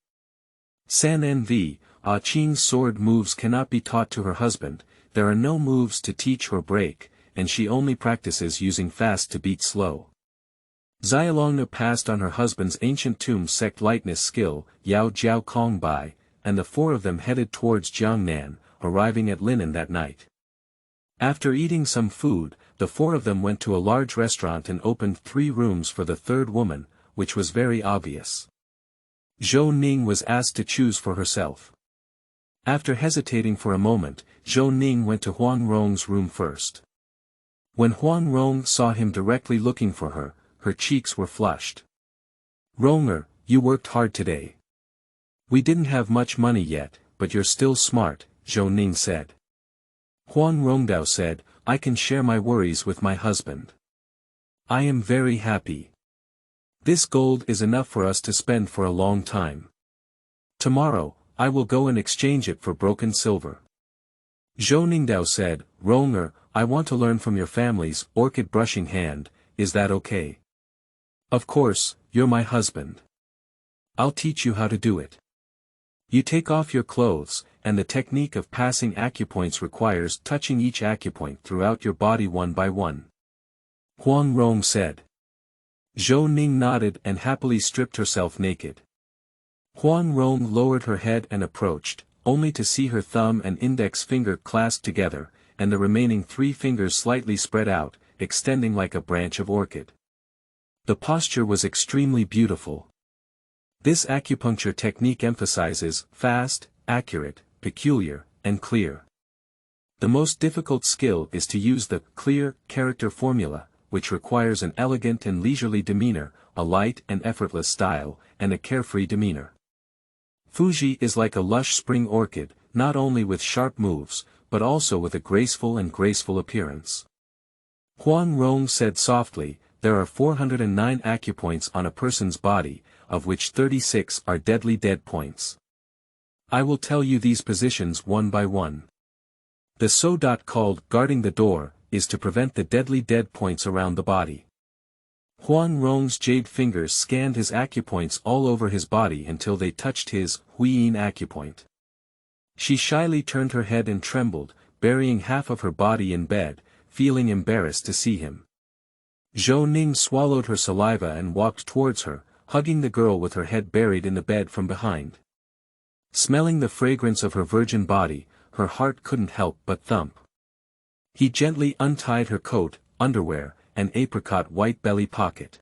[SPEAKER 1] San Nv, Ah Qing's sword moves cannot be taught to her husband, there are no moves to teach or break, and she only practices using fast to beat slow. Xiaolongnu passed on her husband's ancient tomb sect lightness skill, Yao Jiao Kong Bai, and the 4 of them headed towards Jiangnan, arriving at Linen that night. After eating some food, the 4 of them went to a large restaurant and opened 3 rooms for the 3rd woman, which was very obvious. Zhou Ning was asked to choose for herself. After hesitating for a moment, Zhou Ning went to Huang Rong's room first. When Huang Rong saw him directly looking for her, her cheeks were flushed. "Ronger, you worked hard today. We didn't have much money yet, but you're still smart," Zhou Ning said. Huang Rongdao said, "I can share my worries with my husband. I am very happy. This gold is enough for us to spend for a long time. Tomorrow, I will go and exchange it for broken silver." Zhou Ningdao said, "Ronger, I want to learn from your family's orchid brushing hand, is that okay?" "Of course, you're my husband. I'll teach you how to do it. You take off your clothes, and the technique of passing acupoints requires touching each acupoint throughout your body one by one," Huang Rong said. Zhou Ning nodded and happily stripped herself naked. Huang Rong lowered her head and approached, only to see her thumb and index finger clasped together, and the remaining 3 fingers slightly spread out, extending like a branch of orchid. The posture was extremely beautiful. This acupuncture technique emphasizes fast, accurate, peculiar, and clear. The most difficult skill is to use the clear character formula, which requires an elegant and leisurely demeanor, a light and effortless style, and a carefree demeanor. Fuji is like a lush spring orchid, not only with sharp moves, but also with a graceful appearance. Huang Rong said softly, there are 409 acupoints on a person's body, of which 36 are deadly dead points. I will tell you these positions one by one. The called guarding the door, is to prevent the deadly dead points around the body. Huang Rong's jade fingers scanned his acupoints all over his body until they touched his Huiyin acupoint. She shyly turned her head and trembled, burying half of her body in bed, feeling embarrassed to see him. Zhou Ning swallowed her saliva and walked towards her, hugging the girl with her head buried in the bed from behind. Smelling the fragrance of her virgin body, her heart couldn't help but thump. He gently untied her coat, underwear, and apricot white belly pocket.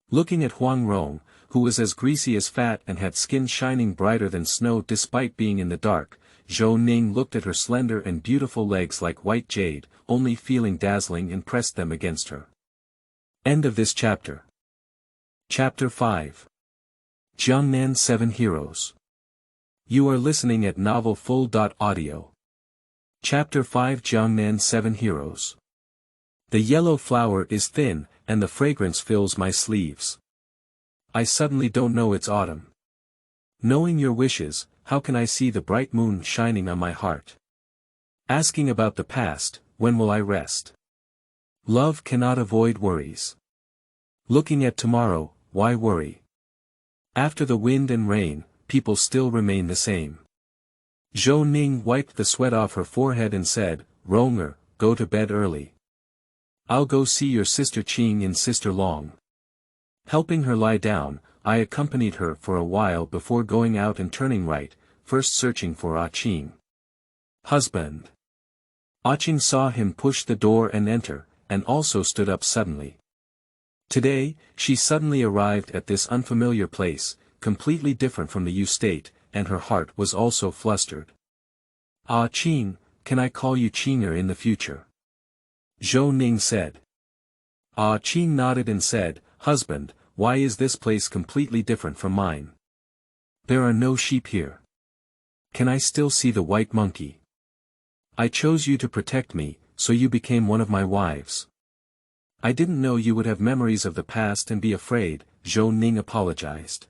[SPEAKER 1] Looking at Huang Rong, who was as greasy as fat and had skin shining brighter than snow despite being in the dark, Zhou Ning looked at her slender and beautiful legs like white jade, only feeling dazzling and pressed them against her. End of this chapter. Chapter 5. Jiangnan 7 Heroes. You are listening at novelfull.audio. Chapter 5 Jiangnan 7 Heroes. The yellow flower is thin, and the fragrance fills my sleeves. I suddenly don't know it's autumn. Knowing your wishes, how can I see the bright moon shining on my heart? Asking about the past, when will I rest? Love cannot avoid worries. Looking at tomorrow, why worry? After the wind and rain, people still remain the same. Zhou Ning wiped the sweat off her forehead and said, Ronger, go to bed early. I'll go see your sister Jing and sister Long. Helping her lie down, I accompanied her for a while before going out and turning right, first searching for Qing. Husband. Qing saw him push the door and enter, and also stood up suddenly. Today, she suddenly arrived at this unfamiliar place, completely different from the Yu state, and her heart was also flustered. Qing, can I call you Qinger in the future? Zhou Ning said. Qing nodded and said, Husband, why is this place completely different from mine? There are no sheep here. Can I still see the white monkey? I chose you to protect me, so you became one of my wives. I didn't know you would have memories of the past and be afraid, Zhou Ning apologized.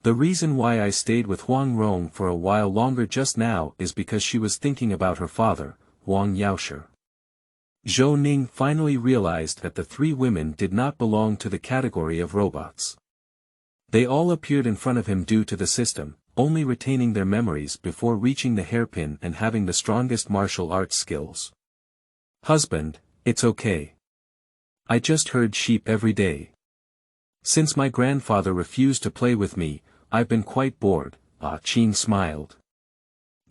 [SPEAKER 1] The reason why I stayed with Huang Rong for a while longer just now is because she was thinking about her father, Huang Yaoshi. Zhou Ning finally realized that the three women did not belong to the category of robots. They all appeared in front of him due to the system, only retaining their memories before reaching the hairpin and having the strongest martial arts skills. Husband, it's okay. I just herd sheep every day. Since my grandfather refused to play with me, I've been quite bored, Qing smiled.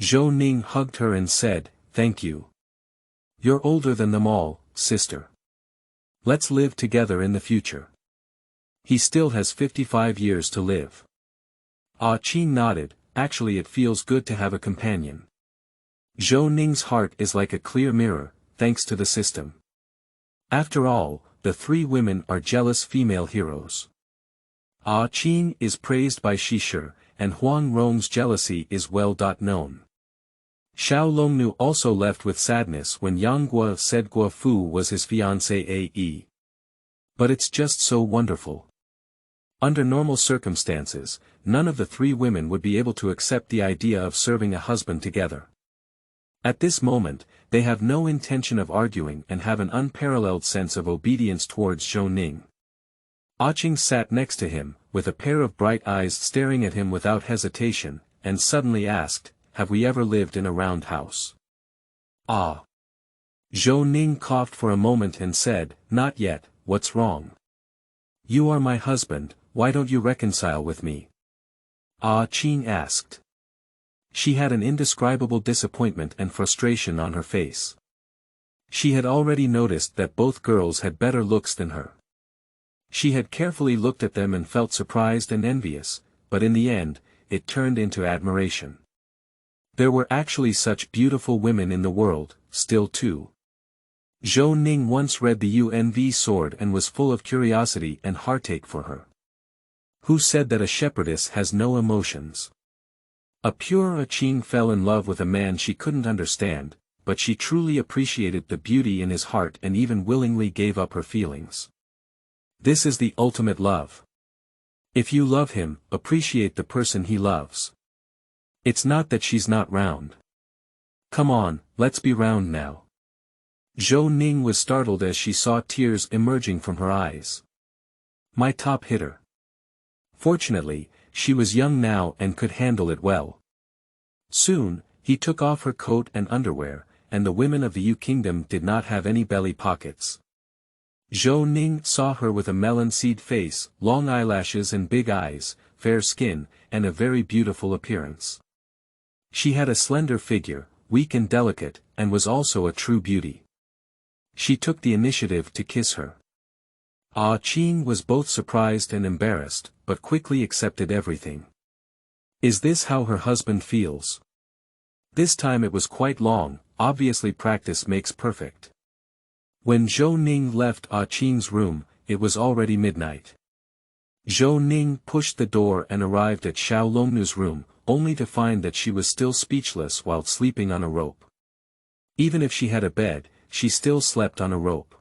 [SPEAKER 1] Zhou Ning hugged her and said, Thank you. You're older than them all, sister. Let's live together in the future. He still has 55 years to live. Qing nodded, actually it feels good to have a companion. Zhou Ning's heart is like a clear mirror, thanks to the system. After all, the three women are jealous female heroes. Qing is praised by Shishir, and Huang Rong's jealousy is well known. Xiao Longnu also left with sadness when Yang Guo said Guo Fu was his fiancée Ae. But it's just so wonderful. Under normal circumstances, none of the three women would be able to accept the idea of serving a husband together. At this moment, they have no intention of arguing and have an unparalleled sense of obedience towards Zhou Ning. Qing sat next to him, with a pair of bright eyes staring at him without hesitation, and suddenly asked, Have we ever lived in a round house? Zhou Ning coughed for a moment and said, Not yet, what's wrong? You are my husband, why don't you reconcile with me? Qing asked. She had an indescribable disappointment and frustration on her face. She had already noticed that both girls had better looks than her. She had carefully looked at them and felt surprised and envious, but in the end, it turned into admiration. There were actually such beautiful women in the world, still too. Zhou Ning once read the UNV sword and was full of curiosity and heartache for her. Who said that a shepherdess has no emotions? A pure Qing fell in love with a man she couldn't understand, but she truly appreciated the beauty in his heart and even willingly gave up her feelings. This is the ultimate love. If you love him, appreciate the person he loves. It's not that she's not round. Come on, let's be round now. Zhou Ning was startled as she saw tears emerging from her eyes. My top hitter. Fortunately, she was young now and could handle it well. Soon, he took off her coat and underwear, and the women of the Yu Kingdom did not have any belly pockets. Zhou Ning saw her with a melon seed face, long eyelashes and big eyes, fair skin, and a very beautiful appearance. She had a slender figure, weak and delicate, and was also a true beauty. She took the initiative to kiss her. Qing was both surprised and embarrassed, but quickly accepted everything. Is this how her husband feels? This time it was quite long, obviously practice makes perfect. When Zhou Ning left Qing's room, it was already midnight. Zhou Ning pushed the door and arrived at Xiao Longnu's room, only to find that she was still speechless while sleeping on a rope. Even if she had a bed, she still slept on a rope.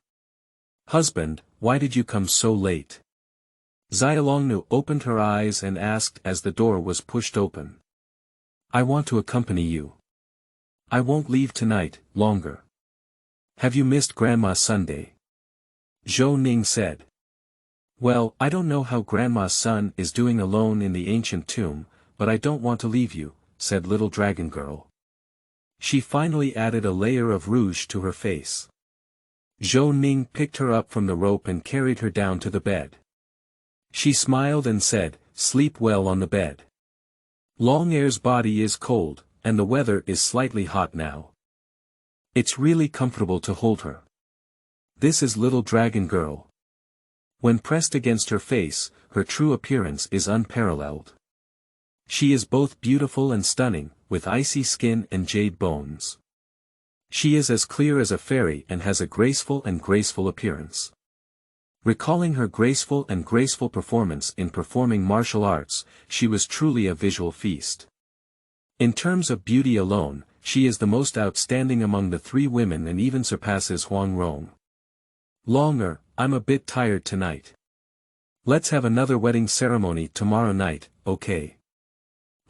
[SPEAKER 1] Husband, why did you come so late? Xiaolongnu opened her eyes and asked as the door was pushed open. I want to accompany you. I won't leave tonight, longer. Have you missed Grandma's Sunday? Zhou Ning said. Well, I don't know how Grandma's son is doing alone in the ancient tomb, but I don't want to leave you, said little dragon girl. She finally added a layer of rouge to her face. Zhou Ning picked her up from the rope and carried her down to the bed. She smiled and said, sleep well on the bed. Long Air's body is cold, and the weather is slightly hot now. It's really comfortable to hold her. This is little dragon girl. When pressed against her face, her true appearance is unparalleled. She is both beautiful and stunning, with icy skin and jade bones. She is as clear as a fairy and has a graceful appearance. Recalling her graceful performance in performing martial arts, she was truly a visual feast. In terms of beauty alone, she is the most outstanding among the three women and even surpasses Huang Rong. Longer, I'm a bit tired tonight. Let's have another wedding ceremony tomorrow night, okay?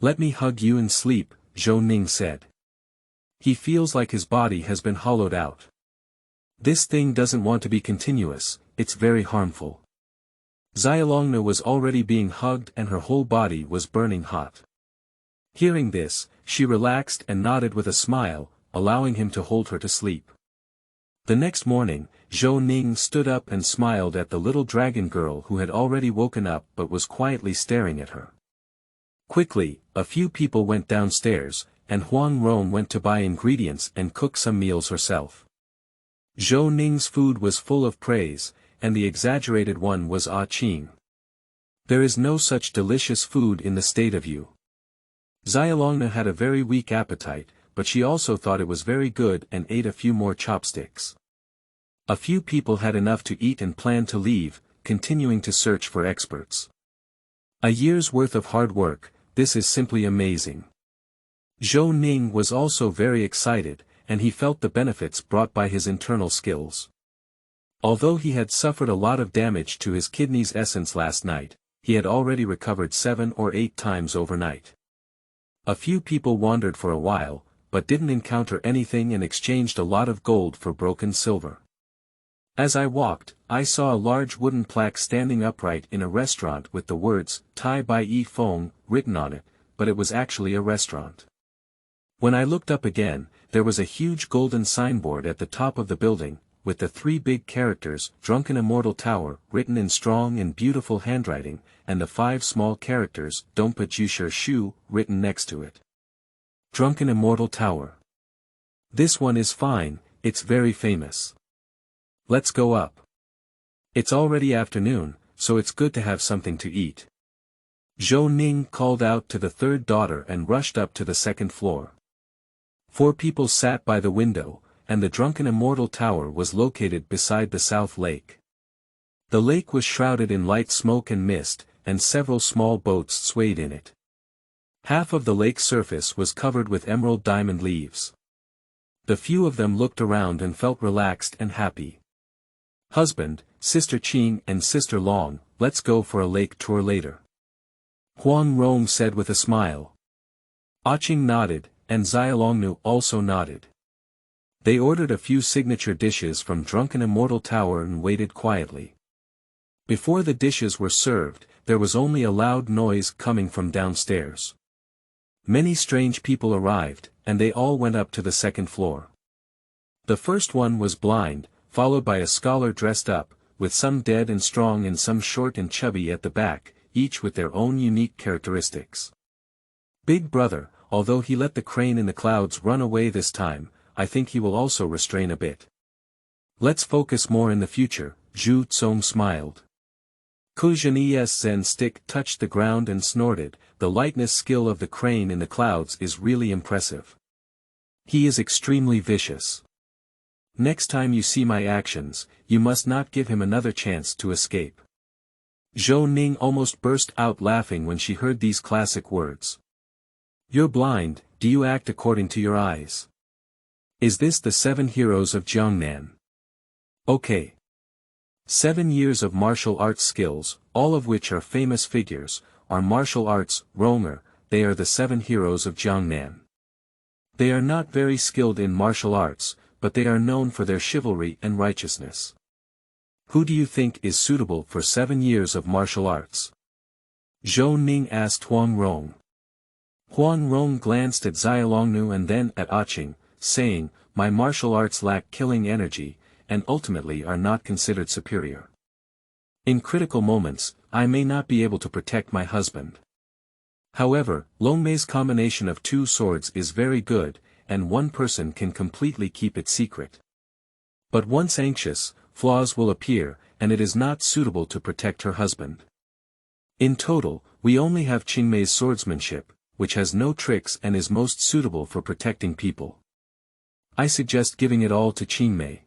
[SPEAKER 1] Let me hug you and sleep, Zhou Ning said. He feels like his body has been hollowed out. This thing doesn't want to be continuous, it's very harmful. Xiaolongnu was already being hugged and her whole body was burning hot. Hearing this, she relaxed and nodded with a smile, allowing him to hold her to sleep. The next morning, Zhou Ning stood up and smiled at the little dragon girl who had already woken up but was quietly staring at her. Quickly, a few people went downstairs, and Huang Rong went to buy ingredients and cook some meals herself. Zhou Ning's food was full of praise, and the exaggerated one was Qing. There is no such delicious food in the state of Yu. Xiaolongnu had a very weak appetite, but she also thought it was very good and ate a few more chopsticks. A few people had enough to eat and planned to leave, continuing to search for experts. A year's worth of hard work, this is simply amazing. Zhou Ning was also very excited, and he felt the benefits brought by his internal skills. Although he had suffered a lot of damage to his kidney's essence last night, he had already recovered 7 or 8 times overnight. A few people wandered for a while, but didn't encounter anything and exchanged a lot of gold for broken silver. As I walked, I saw a large wooden plaque standing upright in a restaurant with the words, Tai Bai Yi Feng, written on it, but it was actually a restaurant. When I looked up again, there was a huge golden signboard at the top of the building, with the 3 big characters, Drunken Immortal Tower, written in strong and beautiful handwriting, and the 5 small characters, Dongpa Jusher Shu, written next to it. Drunken Immortal Tower. This one is fine, it's very famous. Let's go up. It's already afternoon, so it's good to have something to eat. Zhou Ning called out to the 3rd daughter and rushed up to the 2nd floor. 4 people sat by the window, and the drunken immortal tower was located beside the south lake. The lake was shrouded in light smoke and mist, and several small boats swayed in it. Half of the lake's surface was covered with emerald diamond leaves. The few of them looked around and felt relaxed and happy. "Husband, Sister Jing and Sister Long, let's go for a lake tour later," Huang Rong said with a smile. Jing nodded, and Xiaolongnu also nodded. They ordered a few signature dishes from Drunken Immortal Tower and waited quietly. Before the dishes were served, there was only a loud noise coming from downstairs. Many strange people arrived, and they all went up to the second floor. The first one was blind, followed by a scholar dressed up, with some dead and strong and some short and chubby at the back, each with their own unique characteristics. Big Brother, although he let the crane in the clouds run away this time, I think he will also restrain a bit. Let's focus more in the future, Zhu Tsong smiled. Kuzhan's Zen stick touched the ground and snorted, the lightness skill of the crane in the clouds is really impressive. He is extremely vicious. Next time you see my actions, you must not give him another chance to escape. Zhou Ning almost burst out laughing when she heard these classic words. You're blind, do you act according to your eyes? Is this the 7 heroes of Jiangnan? Okay. 7 years of martial arts skills, all of which are famous figures, are martial arts, Ronger, they are the 7 heroes of Jiangnan. They are not very skilled in martial arts, but they are known for their chivalry and righteousness. Who do you think is suitable for 7 years of martial arts? Zhou Ning asked Huang Rong. Huang Rong glanced at Xiaolongnu and then at Jing, saying, my martial arts lack killing energy, and ultimately are not considered superior. In critical moments, I may not be able to protect my husband. However, Longmei's combination of 2 swords is very good, and one person can completely keep it secret. But once anxious, flaws will appear, and it is not suitable to protect her husband. In total, we only have Qingmei's swordsmanship, which has no tricks and is most suitable for protecting people. I suggest giving it all to Qingmei.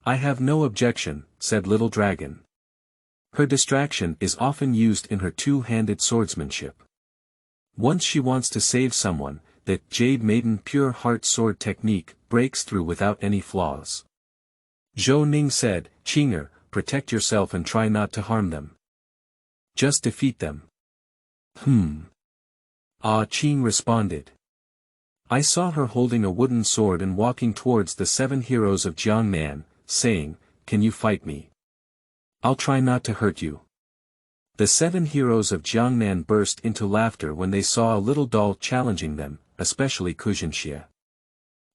[SPEAKER 1] I have no objection, said Little Dragon. Her distraction is often used in her 2-handed swordsmanship. Once she wants to save someone, that Jade Maiden Pure Heart Sword technique breaks through without any flaws. Zhou Ning said, Qinger, protect yourself and try not to harm them. Just defeat them. Qing responded. I saw her holding a wooden sword and walking towards the 7 heroes of Jiangnan, saying, can you fight me? I'll try not to hurt you. The 7 heroes of Jiangnan burst into laughter when they saw a little doll challenging them, especially Kuzhanxie.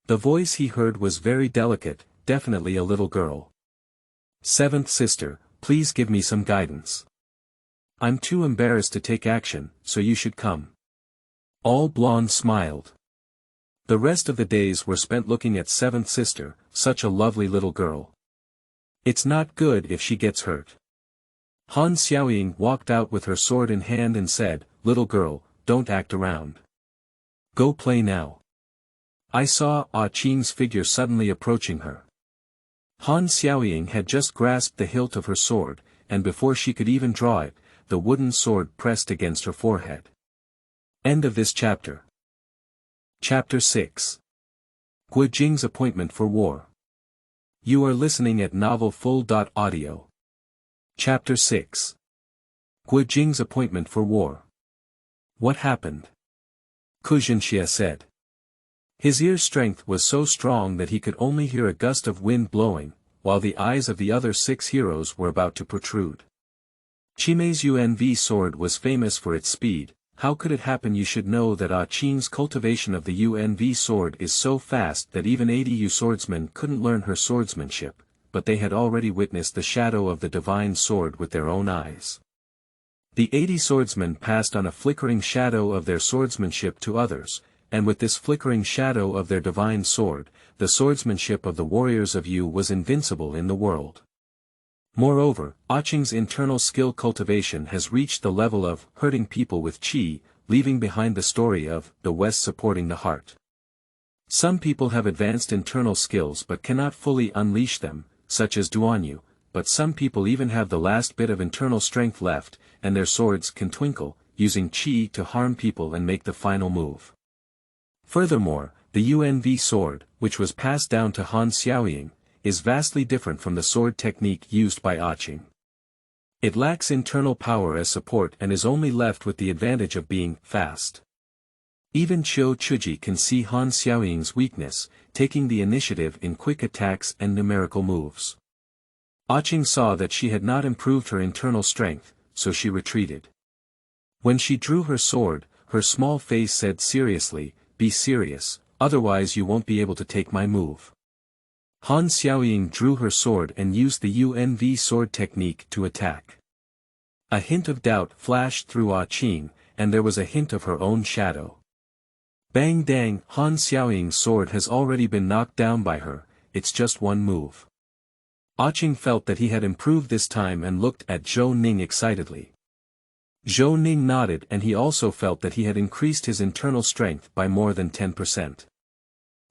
[SPEAKER 1] The voice he heard was very delicate, definitely a little girl. 7th sister, please give me some guidance. I'm too embarrassed to take action, so you should come. All blonde smiled. The rest of the days were spent looking at 7th sister, such a lovely little girl. It's not good if she gets hurt. Han Xiaoying walked out with her sword in hand and said, little girl, don't act around. Go play now. I saw Qing's figure suddenly approaching her. Han Xiaoying had just grasped the hilt of her sword, and before she could even draw it, the wooden sword pressed against her forehead. End of this chapter. Chapter 6. Gu Jing's appointment for war. You are listening at novelfull.audio. Chapter 6. Gu Jing's appointment for war. What happened? Kuzhanxie said. His ear strength was so strong that he could only hear a gust of wind blowing, while the eyes of the other 6 heroes were about to protrude. Qingmei's UNV sword was famous for its speed. How could it happen? You should know that Qing's cultivation of the UNV sword is so fast that even 80 swordsmen couldn't learn her swordsmanship, but they had already witnessed the shadow of the divine sword with their own eyes. The 80 swordsmen passed on a flickering shadow of their swordsmanship to others, and with this flickering shadow of their divine sword, the swordsmanship of the warriors of Yu was invincible in the world. Moreover, Qing's internal skill cultivation has reached the level of hurting people with qi, leaving behind the story of the West supporting the heart. Some people have advanced internal skills but cannot fully unleash them, such as Duanyu, but some people even have the last bit of internal strength left, and their swords can twinkle, using qi to harm people and make the final move. Furthermore, the UNV sword, which was passed down to Han Xiaoying, is vastly different from the sword technique used by Qing. It lacks internal power as support and is only left with the advantage of being fast. Even Qiu Chuji can see Han Xiaoying's weakness, taking the initiative in quick attacks and numerical moves. Qing saw that she had not improved her internal strength, so she retreated. When she drew her sword, her small face said seriously, "Be serious, otherwise you won't be able to take my move." Han Xiaoying drew her sword and used the UNV sword technique to attack. A hint of doubt flashed through Qing, and there was a hint of her own shadow. Bang dang, Han Xiaoying's sword has already been knocked down by her, it's just one move. Qing felt that he had improved this time and looked at Zhou Ning excitedly. Zhou Ning nodded, and he also felt that he had increased his internal strength by more than 10%.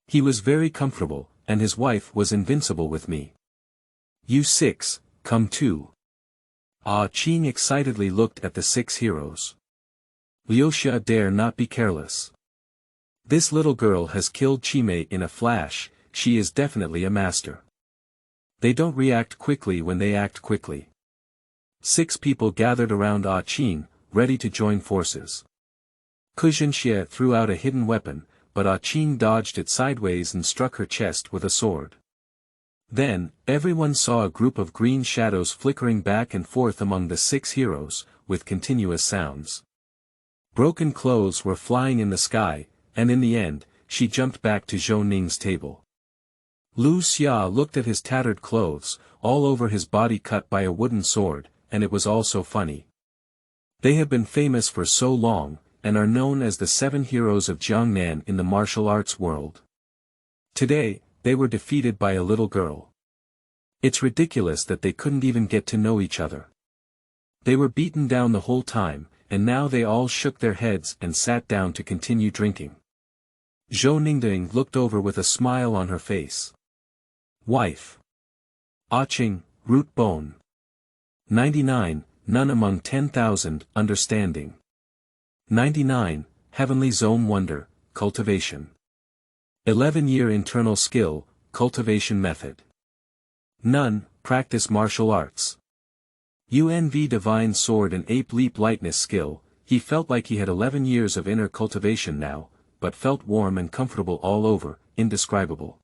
[SPEAKER 1] He was very comfortable, and his wife was invincible with me. You six, come too. Qing excitedly looked at the 6 heroes. Liuxia dare not be careless. This little girl has killed Qimei in a flash, she is definitely a master. They don't react quickly when they act quickly. 6 people gathered around Qing, ready to join forces. Kuzhenxie threw out a hidden weapon, but Qing dodged it sideways and struck her chest with a sword. Then, everyone saw a group of green shadows flickering back and forth among the 6 heroes, with continuous sounds. Broken clothes were flying in the sky, and in the end, she jumped back to Zhou Ning's table. Lu Xia looked at his tattered clothes, all over his body cut by a wooden sword, and it was all so funny. They have been famous for so long, and are known as the 7 heroes of Jiangnan in the martial arts world. Today, they were defeated by a little girl. It's ridiculous that they couldn't even get to know each other. They were beaten down the whole time, and now they all shook their heads and sat down to continue drinking. Zhou Ningding looked over with a smile on her face. Wife. Qing, root bone. 99, none among 10,000, understanding. 99, heavenly zone wonder, cultivation. 11-year internal skill, cultivation method. None, practice martial arts. UNV divine sword and ape leap lightness skill, he felt like he had 11 years of inner cultivation now, but felt warm and comfortable all over, indescribable.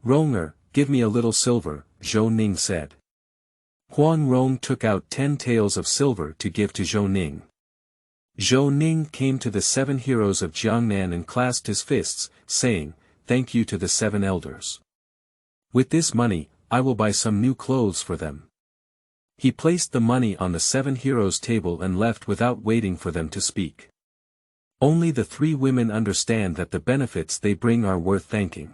[SPEAKER 1] Ronger, give me a little silver, Zhou Ning said. Huang Rong took out 10 taels of silver to give to Zhou Ning. Zhou Ning came to the 7 heroes of Jiangnan and clasped his fists, saying, "Thank you to the 7 elders. With this money, I will buy some new clothes for them." He placed the money on the 7 heroes' table and left without waiting for them to speak. Only the 3 women understand that the benefits they bring are worth thanking.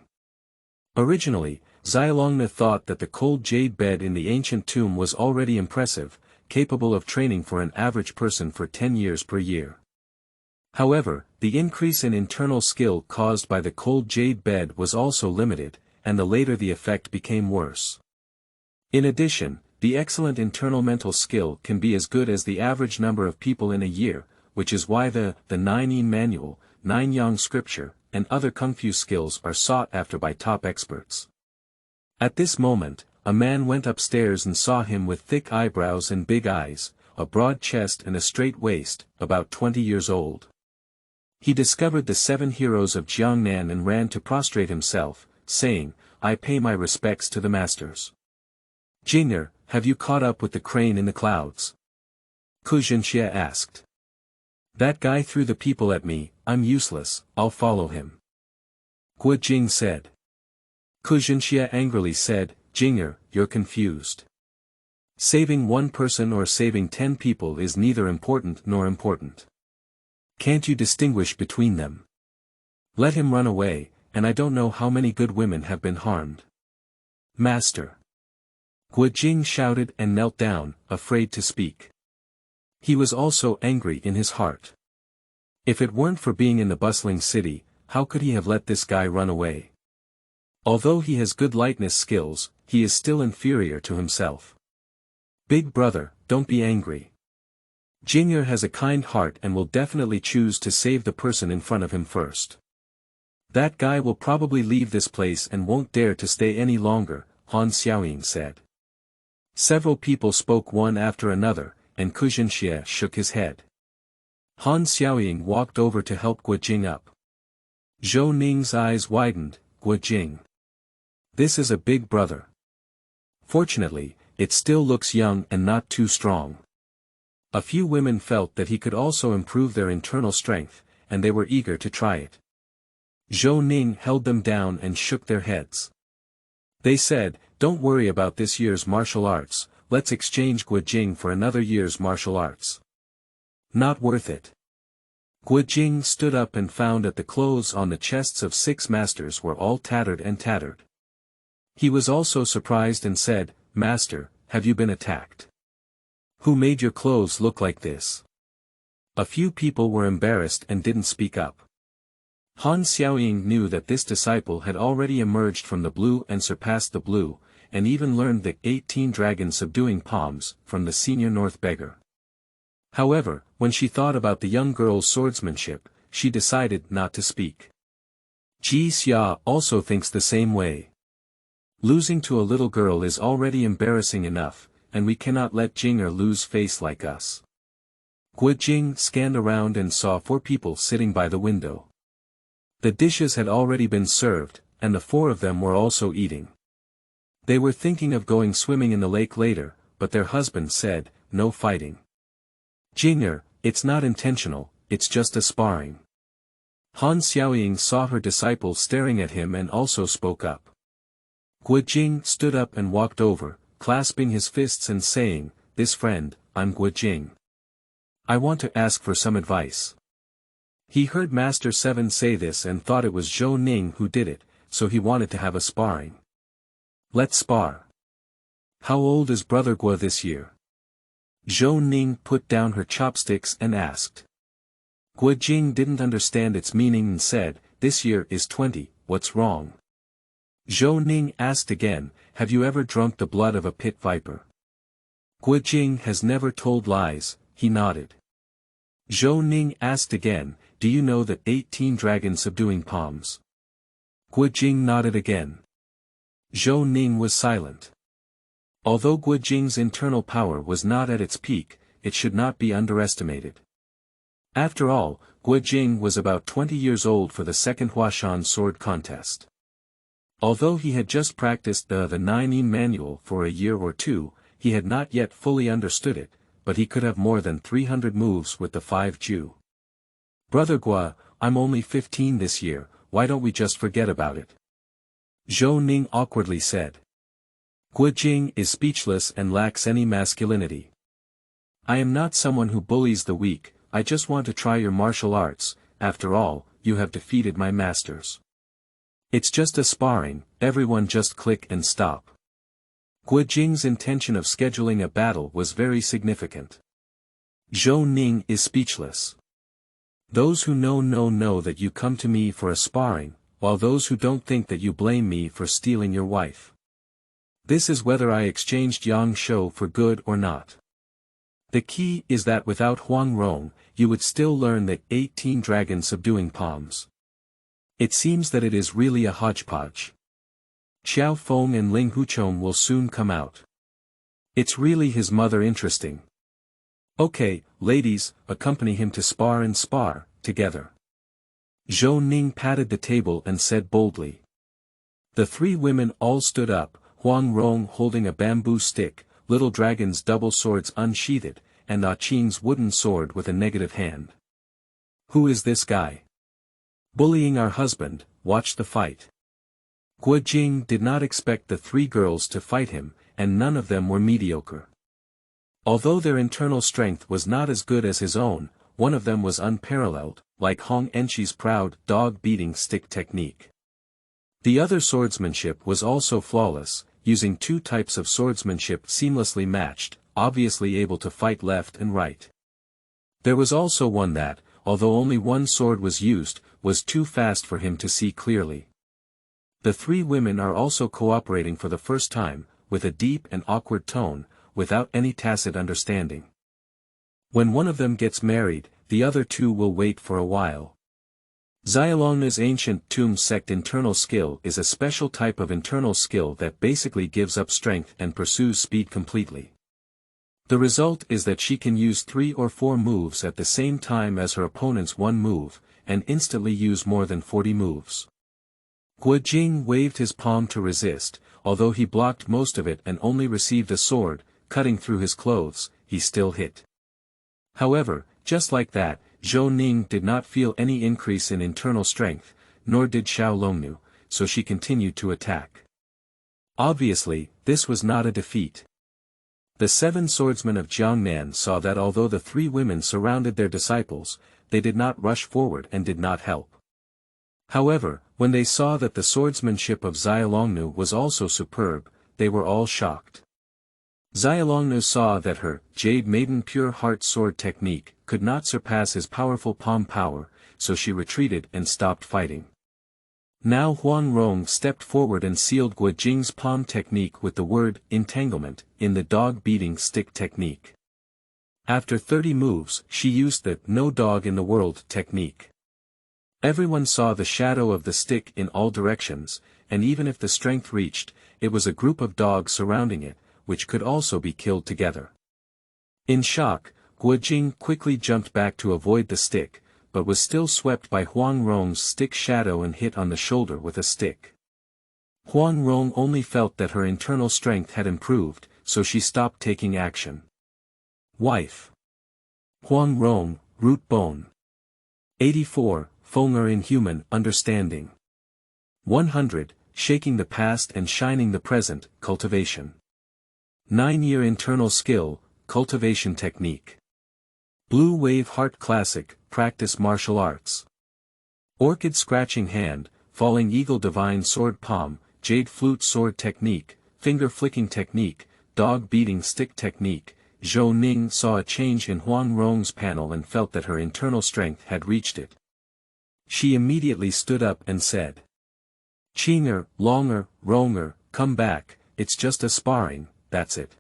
[SPEAKER 1] Originally, Xiaolongna thought that the cold jade bed in the ancient tomb was already impressive, capable of training for an average person for 10 years per year. However, the increase in internal skill caused by the cold jade bed was also limited, and the later the effect became worse. In addition, the excellent internal mental skill can be as good as the average number of people in a year, which is why the 9 Yin manual, 9 Yang scripture, and other kung fu skills are sought after by top experts. At this moment, a man went upstairs and saw him with thick eyebrows and big eyes, a broad chest and a straight waist, about 20 years old. He discovered the 7 heroes of Jiangnan and ran to prostrate himself, saying, "I pay my respects to the masters." "Jinger, have you caught up with the crane in the clouds?" Kuzhenxie asked. "That guy threw the people at me, I'm useless, I'll follow him." Jing said. Kuzhenxie angrily said, "Jinger, you're confused. Saving 1 person or saving 10 people is neither important nor important. Can't you distinguish between them? Let him run away, and I don't know how many good women have been harmed." "Master." Jing shouted and knelt down, afraid to speak. He was also angry in his heart. If it weren't for being in the bustling city, how could he have let this guy run away? Although he has good lightness skills, he is still inferior to himself. Big brother, don't be angry. Jing has a kind heart and will definitely choose to save the person in front of him first. That guy will probably leave this place and won't dare to stay any longer, Han Xiaoying said. Several people spoke one after another, and Kuzhinxie shook his head. Han Xiaoying walked over to help Guo Jing up. Zhou Ning's eyes widened. Guo Jing. This is a big brother. Fortunately, it still looks young and not too strong. A few women felt that he could also improve their internal strength, and they were eager to try it. Zhou Ning held them down and shook their heads. They said, don't worry about this year's martial arts, let's exchange Guo Jing for another year's martial arts. Not worth it. Guo Jing stood up and found that the clothes on the chests of 6 masters were all tattered and tattered. He was also surprised and said, Master, have you been attacked? Who made your clothes look like this? A few people were embarrassed and didn't speak up. Han Xiaoying knew that this disciple had already emerged from the blue and surpassed the blue, and even learned the 18 dragon subduing palms from the senior North beggar. However, when she thought about the young girl's swordsmanship, she decided not to speak. Ji Xia also thinks the same way. Losing to a little girl is already embarrassing enough, and we cannot let Jinger lose face like us. Guo Jing scanned around and saw 4 people sitting by the window. The dishes had already been served, and the 4 of them were also eating. They were thinking of going swimming in the lake later, but their husband said, no fighting. Jinger, it's not intentional, it's just a sparring. Han Xiaoying saw her disciple staring at him and also spoke up. Guo Jing stood up and walked over, clasping his fists and saying, this friend, I'm Guo Jing. I want to ask for some advice. He heard Master 7 say this and thought it was Zhou Ning who did it, so he wanted to have a sparring. Let's spar. How old is Brother Guo this year? Zhou Ning put down her chopsticks and asked. Guo Jing didn't understand its meaning and said, this year is 20, what's wrong? Zhou Ning asked again, have you ever drunk the blood of a pit viper? Guo Jing has never told lies, he nodded. Zhou Ning asked again, do you know the 18 dragon subduing palms? Guo Jing nodded again. Zhou Ning was silent. Although Guo Jing's internal power was not at its peak, it should not be underestimated. After all, Guo Jing was about 20 years old for the second Huashan sword contest. Although he had just practiced the 9-in manual for a year or 2, he had not yet fully understood it, but he could have more than 300 moves with the 5 Ju. Brother Guo, I'm only 15 this year, why don't we just forget about it? Zhou Ning awkwardly said. Guo Jing is speechless and lacks any masculinity. I am not someone who bullies the weak, I just want to try your martial arts, after all, you have defeated my masters. It's just a sparring, everyone just click and stop. Guo Jing's intention of scheduling a battle was very significant. Zhou Ning is speechless. Those who know that you come to me for a sparring, while those who don't think that you blame me for stealing your wife. This is whether I exchanged Yang Shou for good or not. The key is that without Huang Rong, you would still learn the 18 dragon subduing palms. It seems that it is really a hodgepodge. Xiao Feng and Ling Huchong will soon come out. It's really his mother interesting. Okay, ladies, accompany him to spar, together. Zhou Ning patted the table and said boldly. The 3 women all stood up, Huang Rong holding a bamboo stick, Little Dragon's double swords unsheathed, and Ah Qing's wooden sword with a negative hand. Who is this guy? Bullying our husband, watch the fight. Guo Jing did not expect the 3 girls to fight him, and none of them were mediocre. Although their internal strength was not as good as his own, one of them was unparalleled, like Hong Enchi's proud dog-beating stick technique. The other swordsmanship was also flawless, using 2 types of swordsmanship seamlessly matched, obviously able to fight left and right. There was also one that, although only one sword was used, was too fast for him to see clearly. The three women are also cooperating for the first time, with a deep and awkward tone, without any tacit understanding. When one of them gets married, the other two will wait for a while. Xiaolongnu's ancient tomb sect internal skill is a special type of internal skill that basically gives up strength and pursues speed completely. The result is that she can use 3 or 4 moves at the same time as her opponent's one move, and instantly use more than 40 moves. Jing waved his palm to resist, although he blocked most of it and only received a sword, cutting through his clothes, he still hit. However, just like that, Zhou Ning did not feel any increase in internal strength, nor did Xiaolongnu, so she continued to attack. Obviously, this was not a defeat. The 7 swordsmen of Jiangnan saw that although the 3 women surrounded their disciples, they did not rush forward and did not help. However, when they saw that the swordsmanship of Xiaolongnu was also superb, they were all shocked. Xiaolongnu saw that her Jade Maiden Pure Heart sword technique could not surpass his powerful palm power, so she retreated and stopped fighting. Now Rong stepped forward and sealed Jing's palm technique with the word entanglement in the dog beating stick technique. After 30 moves, she used the no dog in the world technique. Everyone saw the shadow of the stick in all directions, and even if the strength reached, it was a group of dogs surrounding it, which could also be killed together. In shock, Jing quickly jumped back to avoid the stick, but was still swept by Rong's stick shadow and hit on the shoulder with a stick. Rong only felt that her internal strength had improved, so she stopped taking action. Wife. Rong, root bone. 84, Fenger in human understanding. 100, shaking the past and shining the present, cultivation. 9-year internal skill, cultivation technique. Blue Wave Heart Classic, practice martial arts. Orchid scratching hand, falling eagle divine sword palm, jade flute sword technique, finger flicking technique, dog beating stick technique. Zhou Ning saw a change in Rong's panel and felt that her internal strength had reached it. She immediately stood up and said, "Qinger, Longer, Ronger, come back, it's just a sparring, that's it."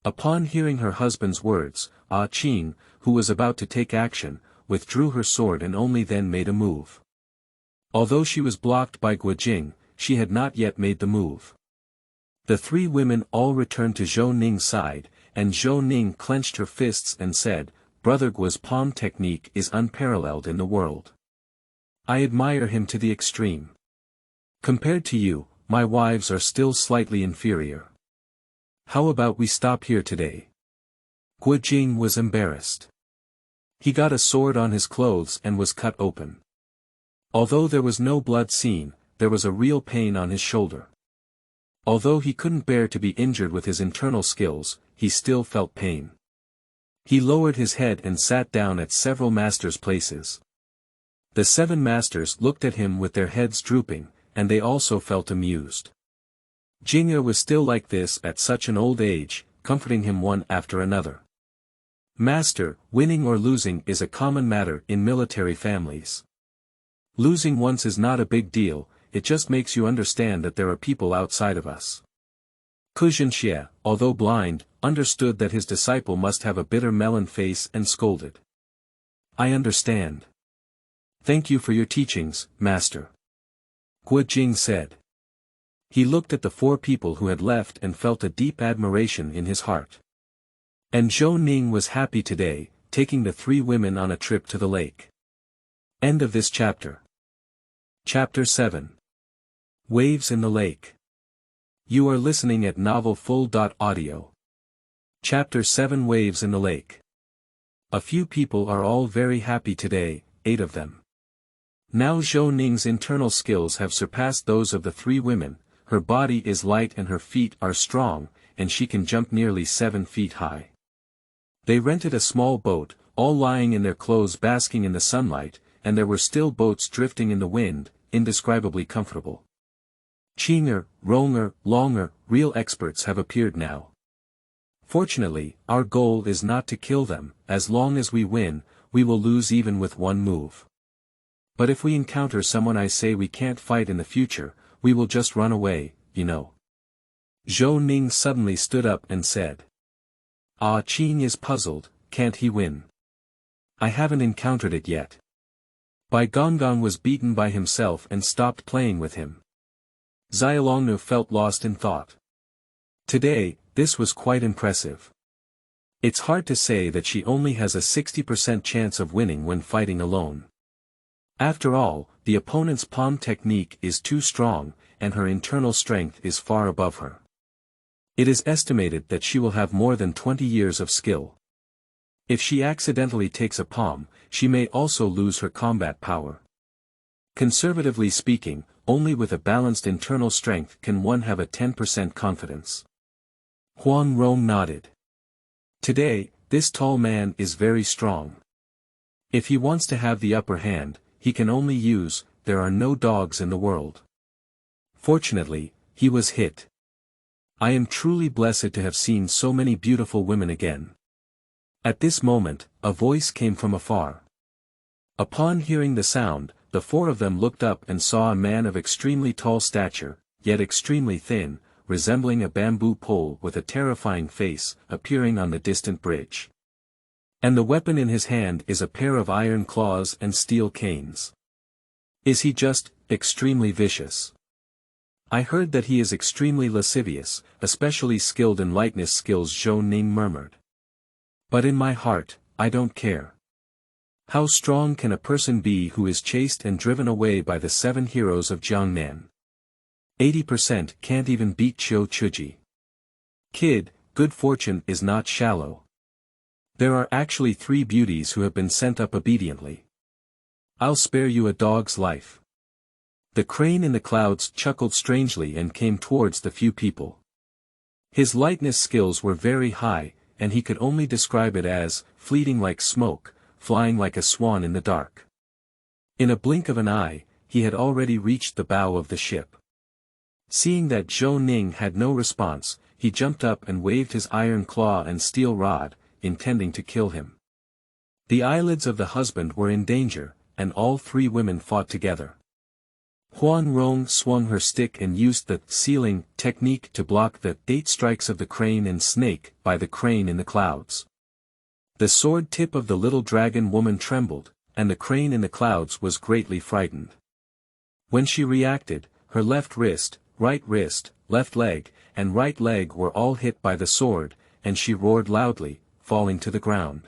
[SPEAKER 1] Upon hearing her husband's words, Qing, who was about to take action, withdrew her sword and only then made a move. Although she was blocked by Jing, she had not yet made the move. The 3 women all returned to Zhou Ning's side, and Zhou Ning clenched her fists and said, "Brother Guo's palm technique is unparalleled in the world. I admire him to the extreme. Compared to you, my wives are still slightly inferior. How about we stop here today?" Jing was embarrassed. He got a sword on his clothes and was cut open. Although there was no blood seen, there was a real pain on his shoulder. Although he couldn't bear to be injured with his internal skills, he still felt pain. He lowered his head and sat down at several masters' places. The 7 masters looked at him with their heads drooping, and they also felt amused. Jing was still like this at such an old age, comforting him one after another. "Master, winning or losing is a common matter in military families. Losing once is not a big deal, it just makes you understand that there are people outside of us." Xie, although blind, understood that his disciple must have a bitter melon face and scolded. "I understand. Thank you for your teachings, Master," Jing said. He looked at the 4 people who had left and felt a deep admiration in his heart. And Zhou Ning was happy today, taking the 3 women on a trip to the lake. End of this chapter. Chapter 7. Waves in the Lake. You are listening at novelfull.audio. Chapter 7 Waves in the Lake. A few people are all very happy today, 8 of them. Now Zhou Ning's internal skills have surpassed those of the 3 women, her body is light and her feet are strong, and she can jump nearly 7 feet high. They rented a small boat, all lying in their clothes basking in the sunlight, and there were still boats drifting in the wind, indescribably comfortable. Qinger, Ronger, Longer, real experts have appeared now. Fortunately, our goal is not to kill them, as long as we win, we will lose even with one move. But if we encounter someone I say we can't fight in the future, we will just run away, you know. Zhou Ning suddenly stood up and said. Ah, Qing is puzzled, can't he win? I haven't encountered it yet. Bai Gongong was beaten by himself and stopped playing with him. Xiaolongnu felt lost in thought. Today, this was quite impressive. It's hard to say that she only has a 60% chance of winning when fighting alone. After all, the opponent's palm technique is too strong, and her internal strength is far above her. It is estimated that she will have more than 20 years of skill. If she accidentally takes a palm, she may also lose her combat power. Conservatively speaking, only with a balanced internal strength can one have a 10% confidence. Huang Rong nodded. Today, this tall man is very strong. If he wants to have the upper hand, he can only use, there are no dogs in the world. Fortunately, he was hit. I am truly blessed to have seen so many beautiful women again. At this moment, a voice came from afar. Upon hearing the sound, the four of them looked up and saw a man of extremely tall stature, yet extremely thin, resembling a bamboo pole with a terrifying face, appearing on the distant bridge. And the weapon in his hand is a pair of iron claws and steel canes. Is he just, extremely vicious? I heard that he is extremely lascivious, especially skilled in lightness skills, Zhou Ning murmured. But in my heart, I don't care. How strong can a person be who is chased and driven away by the 7 heroes of Jiangnan? 80% can't even beat Qiu Chuji. Kid, good fortune is not shallow. There are actually 3 beauties who have been sent up obediently. I'll spare you a dog's life. The crane in the clouds chuckled strangely and came towards the few people. His lightness skills were very high, and he could only describe it as, fleeting like smoke, flying like a swan in the dark. In a blink of an eye, he had already reached the bow of the ship. Seeing that Zhou Ning had no response, he jumped up and waved his iron claw and steel rod, intending to kill him. The eyelids of the husband were in danger, and all 3 women fought together. Huang Rong swung her stick and used the ceiling technique to block the 8 strikes of the crane and snake by the crane in the clouds. The sword tip of the little dragon woman trembled, and the crane in the clouds was greatly frightened. When she reacted, her left wrist, left leg, and right leg were all hit by the sword, and she roared loudly, falling to the ground.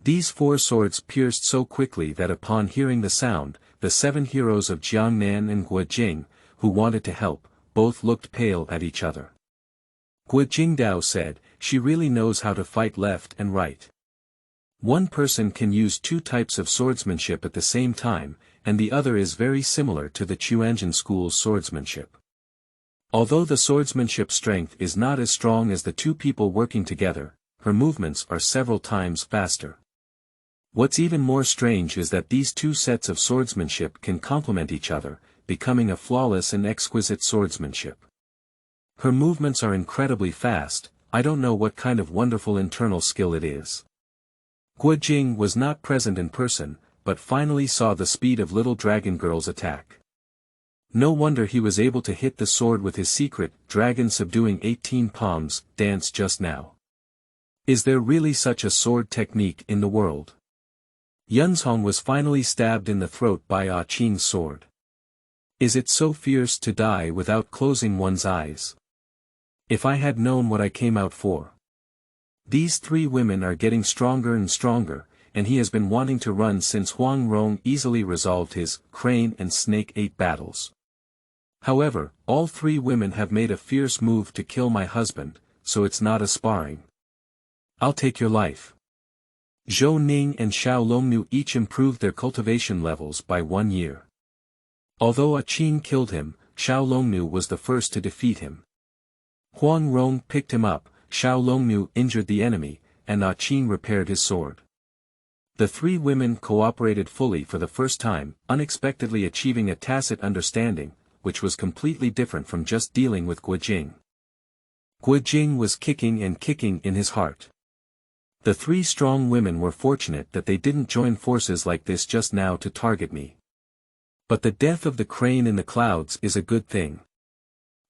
[SPEAKER 1] These 4 swords pierced so quickly that upon hearing the sound, the 7 heroes of Jiangnan and Jing, who wanted to help, both looked pale at each other. Jingdao said, she really knows how to fight left and right. One person can use 2 types of swordsmanship at the same time, and the other is very similar to the Chuanjin school's swordsmanship. Although the swordsmanship strength is not as strong as the 2 people working together, her movements are several times faster. What's even more strange is that these 2 sets of swordsmanship can complement each other, becoming a flawless and exquisite swordsmanship. Her movements are incredibly fast, I don't know what kind of wonderful internal skill it is. Jing was not present in person, but finally saw the speed of little dragon girl's attack. No wonder he was able to hit the sword with his secret, dragon subduing 18 palms, dance just now. Is there really such a sword technique in the world? Yunzhong was finally stabbed in the throat by Qing's sword. Is it so fierce to die without closing one's eyes? If I had known what I came out for. These 3 women are getting stronger and stronger, and he has been wanting to run since Huang Rong easily resolved his crane and snake 8 battles. However, all 3 women have made a fierce move to kill my husband, so it's not a sparring. I'll take your life. Zhou Ning and Xiaolongnu each improved their cultivation levels by 1 year. Although Qing killed him, Xiaolongnu was the first to defeat him. Huang Rong picked him up, Xiaolongnu injured the enemy, and Qing repaired his sword. The 3 women cooperated fully for the first time, unexpectedly achieving a tacit understanding, which was completely different from just dealing with Jing. Jing was kicking and kicking in his heart. The three strong women were fortunate that they didn't join forces like this just now to target me. But the death of the crane in the clouds is a good thing.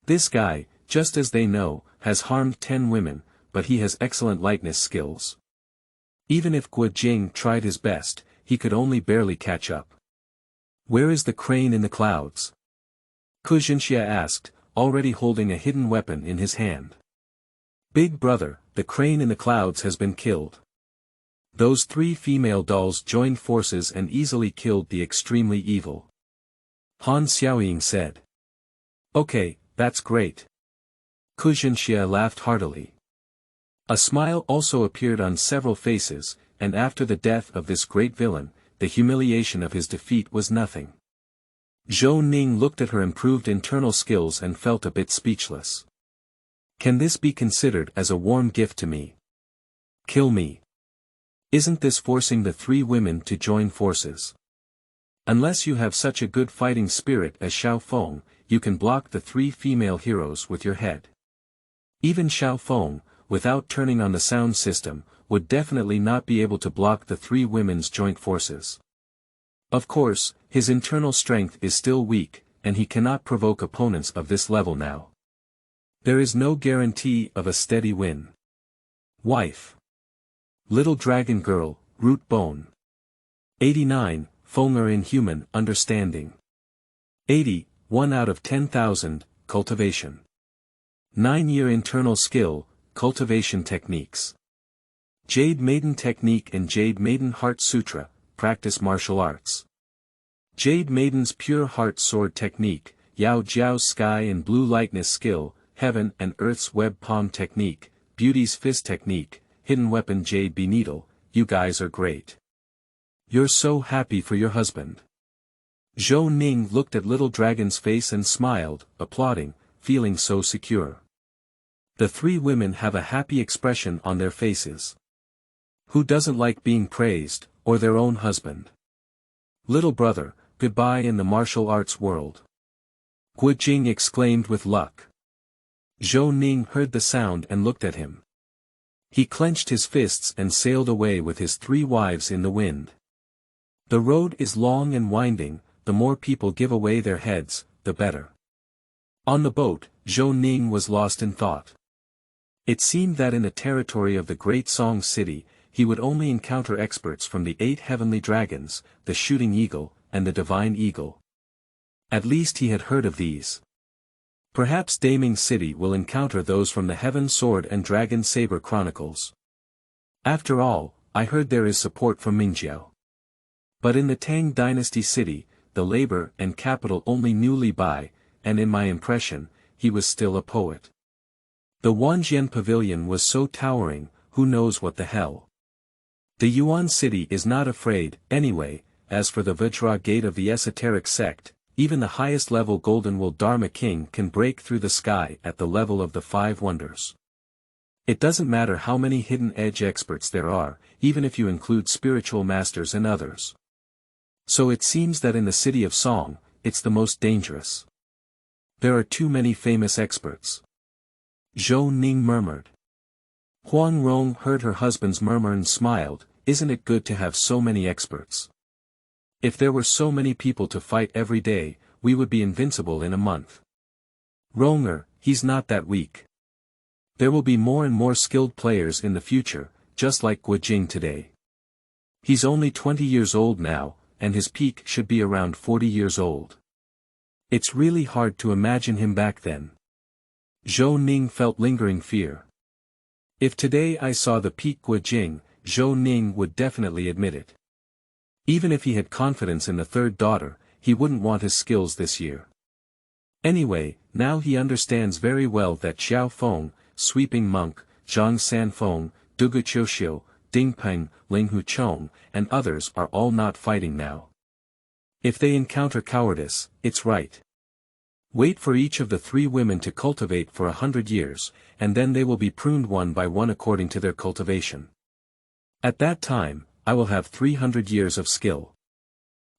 [SPEAKER 1] This guy, just as they know, has harmed 10 women, but he has excellent lightness skills. Even if Jing tried his best, he could only barely catch up. Where is the crane in the clouds? Kujinxia asked, already holding a hidden weapon in his hand. Big brother, the crane in the clouds has been killed. Those 3 female dolls joined forces and easily killed the extremely evil. Han Xiaoying said. Okay, that's great. Kujinxia laughed heartily. A smile also appeared on several faces, and after the death of this great villain, the humiliation of his defeat was nothing. Zhou Ning looked at her improved internal skills and felt a bit speechless. Can this be considered as a warm gift to me? Kill me. Isn't this forcing the 3 women to join forces? Unless you have such a good fighting spirit as Xiao Feng, you can block the 3 female heroes with your head. Even Xiao Feng, without turning on the sound system, would definitely not be able to block the 3 women's joint forces. Of course, his internal strength is still weak, and he cannot provoke opponents of this level now. There is no guarantee of a steady win. Wife. Little Dragon Girl, Root Bone. 89, Fenger in Human Understanding. 80, 1 out of 10,000, Cultivation. 9-year internal skill, Cultivation Techniques. Jade Maiden Technique and Jade Maiden Heart Sutra, Practice Martial Arts. Jade Maiden's Pure Heart Sword Technique, Yao Jiao's Sky and Blue Lightness Skill, Heaven and Earth's Web Palm Technique, Beauty's Fist Technique, Hidden Weapon Jade Bee Needle. You guys are great. You're so happy for your husband. Zhou Ning looked at Little Dragon's face and smiled, applauding, feeling so secure. The 3 women have a happy expression on their faces. Who doesn't like being praised, or their own husband? Little brother, goodbye in the martial arts world. Jing exclaimed with luck. Zhou Ning heard the sound and looked at him. He clenched his fists and sailed away with his 3 wives in the wind. The road is long and winding, the more people give away their heads, the better. On the boat, Zhou Ning was lost in thought. It seemed that in the territory of the Great Song City, he would only encounter experts from the 8 heavenly dragons, the Shooting Eagle, and the Divine Eagle. At least he had heard of these. Perhaps Daming City will encounter those from the Heaven Sword and Dragon Saber Chronicles. After all, I heard there is support from Mingjiao. But in the Tang Dynasty City, the labor and capital only knew Li Bai, and in my impression, he was still a poet. The Wanjian Pavilion was so towering, who knows what the hell. The Yuan City is not afraid, anyway. As for the Vajra Gate of the esoteric sect, even the highest level Golden Wool Dharma King can break through the sky at the level of the 5 wonders. It doesn't matter how many hidden edge experts there are, even if you include spiritual masters and others. So it seems that in the city of Song, it's the most dangerous. There are too many famous experts. Zhou Ning murmured. Huang Rong heard her husband's murmur and smiled. Isn't it good to have so many experts? If there were so many people to fight every day, we would be invincible in a month. Ronger, he's not that weak. There will be more and more skilled players in the future, just like Jing today. He's only 20 years old now, and his peak should be around 40 years old. It's really hard to imagine him back then. Zhou Ning felt lingering fear. If today I saw the peak Jing, Zhou Ning would definitely admit it. Even if he had confidence in the 3rd daughter, he wouldn't want his skills this year. Anyway, now he understands very well that Xiao Feng, Sweeping Monk, Zhang Sanfeng, Dugu Qiuxiu, Ding Peng, Ling Hu Chong, and others are all not fighting now. If they encounter cowardice, it's right. Wait for each of the 3 women to cultivate for 100 years, and then they will be pruned one by one according to their cultivation. At that time, I will have 300 years of skill.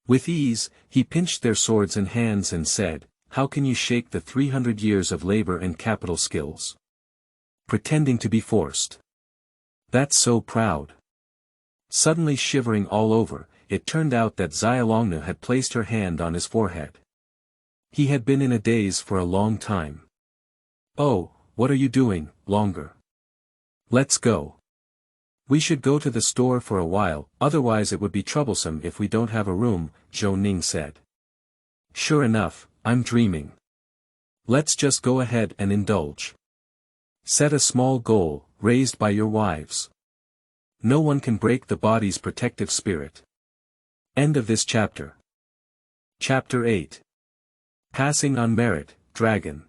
[SPEAKER 1] With ease, he pinched their swords and hands and said, how can you shake the 300 years of labor and capital skills? Pretending to be forced. That's so proud. Suddenly shivering all over, it turned out that Xiaolongne had placed her hand on his forehead. He had been in a daze for a long time. Oh, what are you doing, longer? Let's go. We should go to the store for a while, otherwise it would be troublesome if we don't have a room, Zhou Ning said. Sure enough, I'm dreaming. Let's just go ahead and indulge. Set a small goal, raised by your wives. No one can break the body's protective spirit. End of this chapter. Chapter 8. Passing on Merit, Dragon.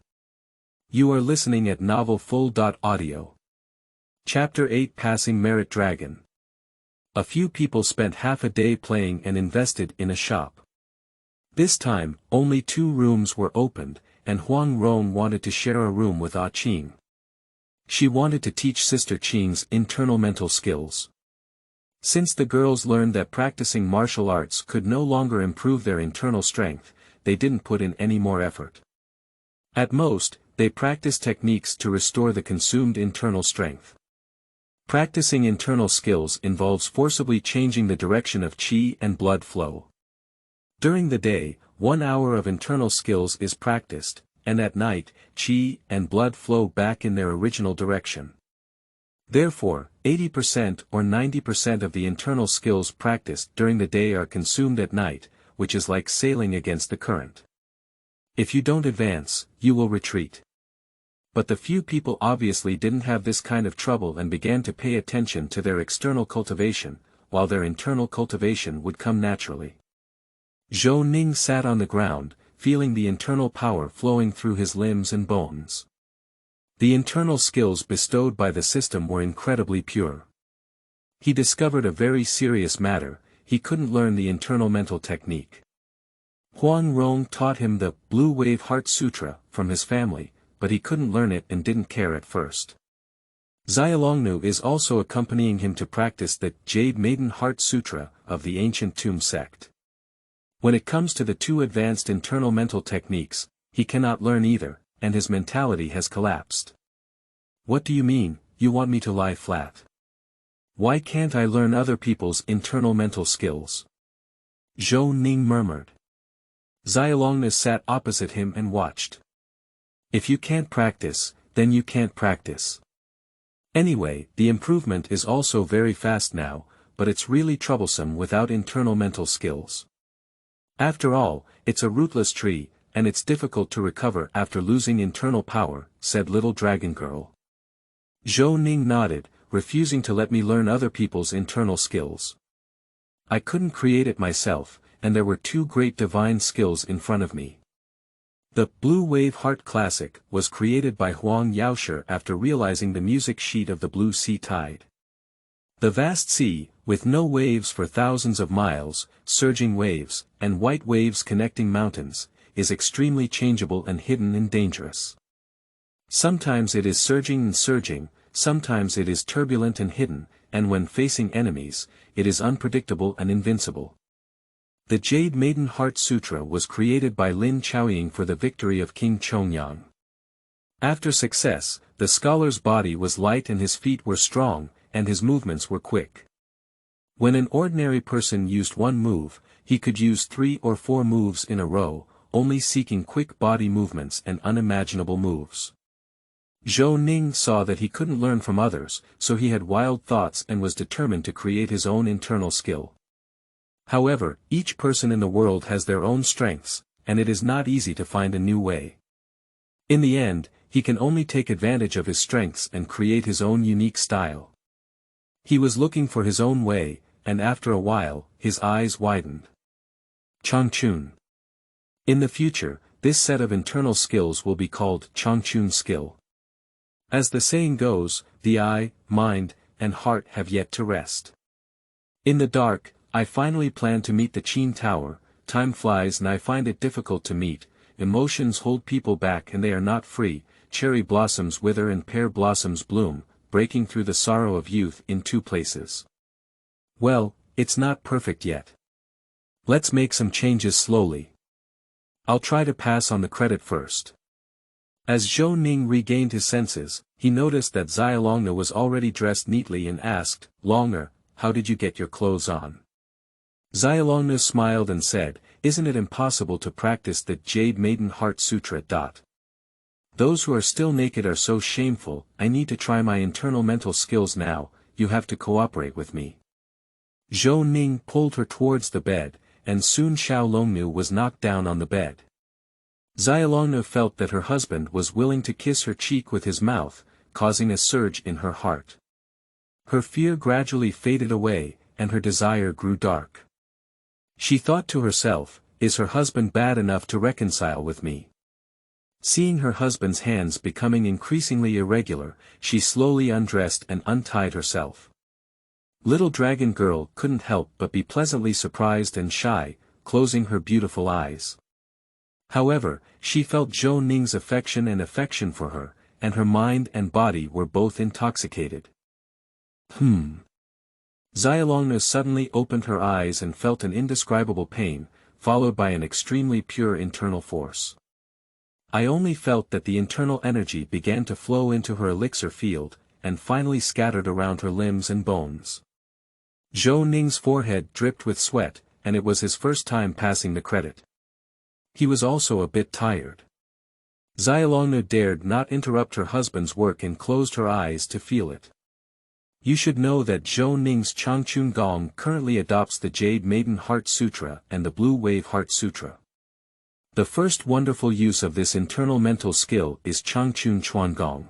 [SPEAKER 1] You are listening at novelfull.audio. Chapter 8 Passing Merit Dragon. A few people spent half a day playing and invested in a shop. This time, only 2 rooms were opened, and Huang Rong wanted to share a room with Ah Qing. She wanted to teach Sister Qing's internal mental skills. Since the girls learned that practicing martial arts could no longer improve their internal strength, they didn't put in any more effort. At most, they practiced techniques to restore the consumed internal strength. Practicing internal skills involves forcibly changing the direction of qi and blood flow. During the day, 1 hour of internal skills is practiced, and at night, qi and blood flow back in their original direction. Therefore, 80% or 90% of the internal skills practiced during the day are consumed at night, which is like sailing against the current. If you don't advance, you will retreat. But the few people obviously didn't have this kind of trouble and began to pay attention to their external cultivation, while their internal cultivation would come naturally. Zhou Ning sat on the ground, feeling the internal power flowing through his limbs and bones. The internal skills bestowed by the system were incredibly pure. He discovered a very serious matter: he couldn't learn the internal mental technique. Huang Rong taught him the Blue Wave Heart Sutra from his family, but he couldn't learn it and didn't care at first. Xiaolongne is also accompanying him to practice the Jade Maiden Heart Sutra of the ancient Tomb sect. When it comes to the 2 advanced internal mental techniques, he cannot learn either, and his mentality has collapsed. What do you mean, you want me to lie flat? Why can't I learn other people's internal mental skills? Zhou Ning murmured. Xiaolongne sat opposite him and watched. If you can't practice, then you can't practice. Anyway, the improvement is also very fast now, but it's really troublesome without internal mental skills. After all, it's a rootless tree, and it's difficult to recover after losing internal power, said little dragon girl. Zhou Ning nodded, refusing to let me learn other people's internal skills. I couldn't create it myself, and there were 2 great divine skills in front of me. The Blue Wave Heart Classic was created by Huang Yaoshi after realizing the music sheet of the Blue Sea Tide. The vast sea, with no waves for thousands of miles, surging waves, and white waves connecting mountains, is extremely changeable and hidden and dangerous. Sometimes it is surging and surging, sometimes it is turbulent and hidden, and when facing enemies, it is unpredictable and invincible. The Jade Maiden Heart Sutra was created by Lin Chaoying for the victory of King Chongyang. After success, the scholar's body was light and his feet were strong, and his movements were quick. When an ordinary person used one move, he could use 3 or 4 moves in a row, only seeking quick body movements and unimaginable moves. Zhou Ning saw that he couldn't learn from others, so he had wild thoughts and was determined to create his own internal skill. However, each person in the world has their own strengths, and it is not easy to find a new way. In the end, he can only take advantage of his strengths and create his own unique style. He was looking for his own way, and after a while, his eyes widened. Changchun. In the future, this set of internal skills will be called Changchun skill. As the saying goes, the eye, mind, and heart have yet to rest. In the dark, I finally plan to meet the Qin Tower. Time flies and I find it difficult to meet, emotions hold people back and they are not free, cherry blossoms wither and pear blossoms bloom, breaking through the sorrow of youth in 2 places. Well, it's not perfect yet. Let's make some changes slowly. I'll try to pass on the credit first. As Zhou Ning regained his senses, he noticed that Xiaolongnu was already dressed neatly and asked, "Longer, how did you get your clothes on?" Xiaolongnu smiled and said, "Isn't it impossible to practice the Jade Maiden Heart Sutra? Those who are still naked are so shameful. I need to try my internal mental skills now. You have to cooperate with me." Zhou Ning pulled her towards the bed, and soon Xiaolongnu was knocked down on the bed. Xiaolongnu felt that her husband was willing to kiss her cheek with his mouth, causing a surge in her heart. Her fear gradually faded away, and her desire grew dark. She thought to herself, "Is her husband bad enough to reconcile with me?" Seeing her husband's hands becoming increasingly irregular, she slowly undressed and untied herself. Little dragon girl couldn't help but be pleasantly surprised and shy, closing her beautiful eyes. However, she felt Zhou Ning's affection for her, and her mind and body were both intoxicated. Xiaolongnu suddenly opened her eyes and felt an indescribable pain, followed by an extremely pure internal force. I only felt that the internal energy began to flow into her elixir field, and finally scattered around her limbs and bones. Zhou Ning's forehead dripped with sweat, and it was his first time passing the credit. He was also a bit tired. Xiaolongnu dared not interrupt her husband's work and closed her eyes to feel it. You should know that Zhou Ning's Changchun Gong currently adopts the Jade Maiden Heart Sutra and the Blue Wave Heart Sutra. The first wonderful use of this internal mental skill is Changchun Gong.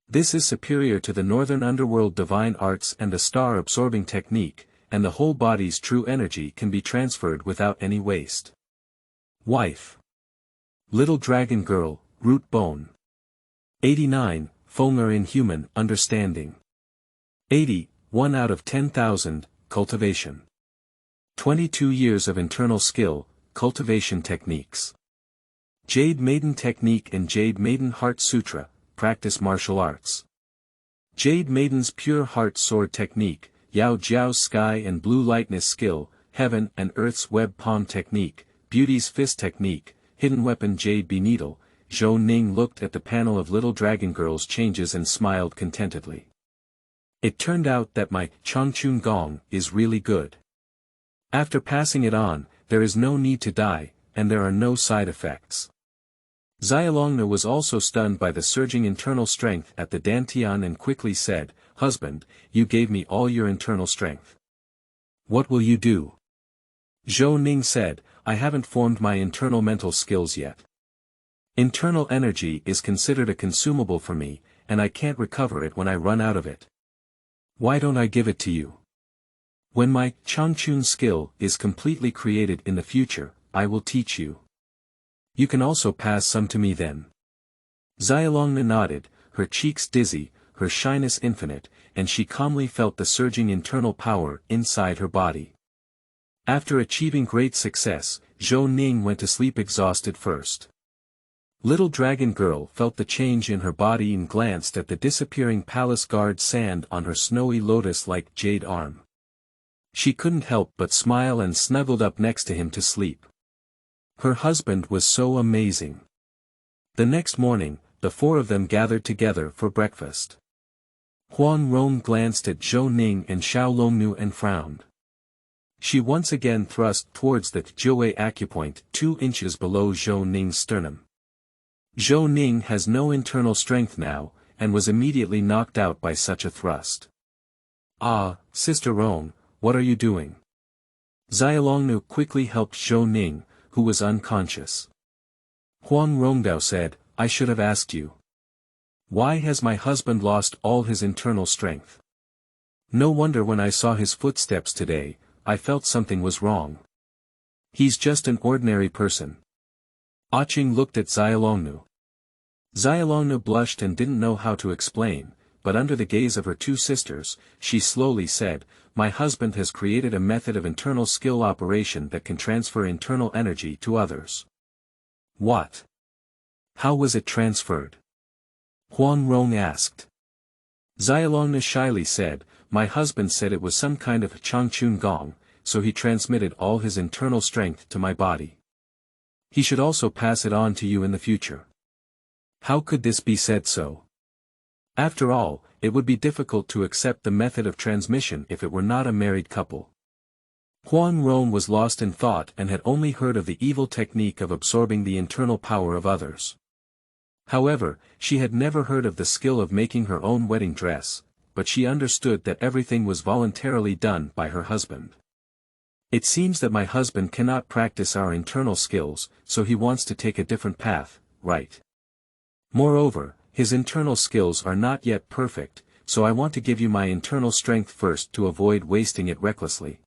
[SPEAKER 1] This is superior to the Northern Underworld divine arts and the star-absorbing technique, and the whole body's true energy can be transferred without any waste. Wife. Little dragon girl, root bone. 89, Fonger in human understanding. 80, 1 out of 10,000, cultivation. 22 years of internal skill, cultivation techniques. Jade Maiden Technique and Jade Maiden Heart Sutra, practice martial arts. Jade Maiden's Pure Heart Sword Technique, Yao Jiao's Sky and Blue Lightness Skill, Heaven and Earth's Web Palm Technique, Beauty's Fist Technique, Hidden Weapon Jade Bee Needle. Zhou Ning looked at the panel of little dragon girl's changes and smiled contentedly. It turned out that my Changchun Gong is really good. After passing it on, there is no need to die, and there are no side effects. Xiaolongnu was also stunned by the surging internal strength at the dantian and quickly said, "Husband, you gave me all your internal strength. What will you do?" Zhou Ning said, "I haven't formed my internal mental skills yet. Internal energy is considered a consumable for me, and I can't recover it when I run out of it. Why don't I give it to you? When my Changchun skill is completely created in the future, I will teach you. You can also pass some to me then." Xiaolongnu nodded, her cheeks dizzy, her shyness infinite, and she calmly felt the surging internal power inside her body. After achieving great success, Zhou Ning went to sleep exhausted first. Little dragon girl felt the change in her body and glanced at the disappearing palace guard sand on her snowy lotus-like jade arm. She couldn't help but smile and snuggled up next to him to sleep. Her husband was so amazing. The next morning, the four of them gathered together for breakfast. Rong glanced at Zhou Ning and Xiaolongnu and frowned. She once again thrust towards the Jiuwei acupoint 2 inches below Zhou Ning's sternum. Zhou Ning has no internal strength now, and was immediately knocked out by such a thrust. "Ah, Sister Rong, what are you doing?" Xiaolongnu quickly helped Zhou Ning, who was unconscious. Huang Rongdao said, "I should have asked you. Why has my husband lost all his internal strength? No wonder when I saw his footsteps today, I felt something was wrong. He's just an ordinary person." Qing looked at Xiaolongnu. Xiaolongnu blushed and didn't know how to explain, but under the gaze of her two sisters, she slowly said, "My husband has created a method of internal skill operation that can transfer internal energy to others." "What? How was it transferred?" Huang Rong asked. Xiaolongnu shyly said, "My husband said it was some kind of Changchun Gong, so he transmitted all his internal strength to my body. He should also pass it on to you in the future. How could this be said so? After all, it would be difficult to accept the method of transmission if it were not a married couple. Rong was lost in thought and had only heard of the evil technique of absorbing the internal power of others. However, she had never heard of the skill of making her own wedding dress, but she understood that everything was voluntarily done by her husband. It seems that my husband cannot practice our internal skills, so he wants to take a different path, right? Moreover, his internal skills are not yet perfect, so I want to give you my internal strength first to avoid wasting it recklessly.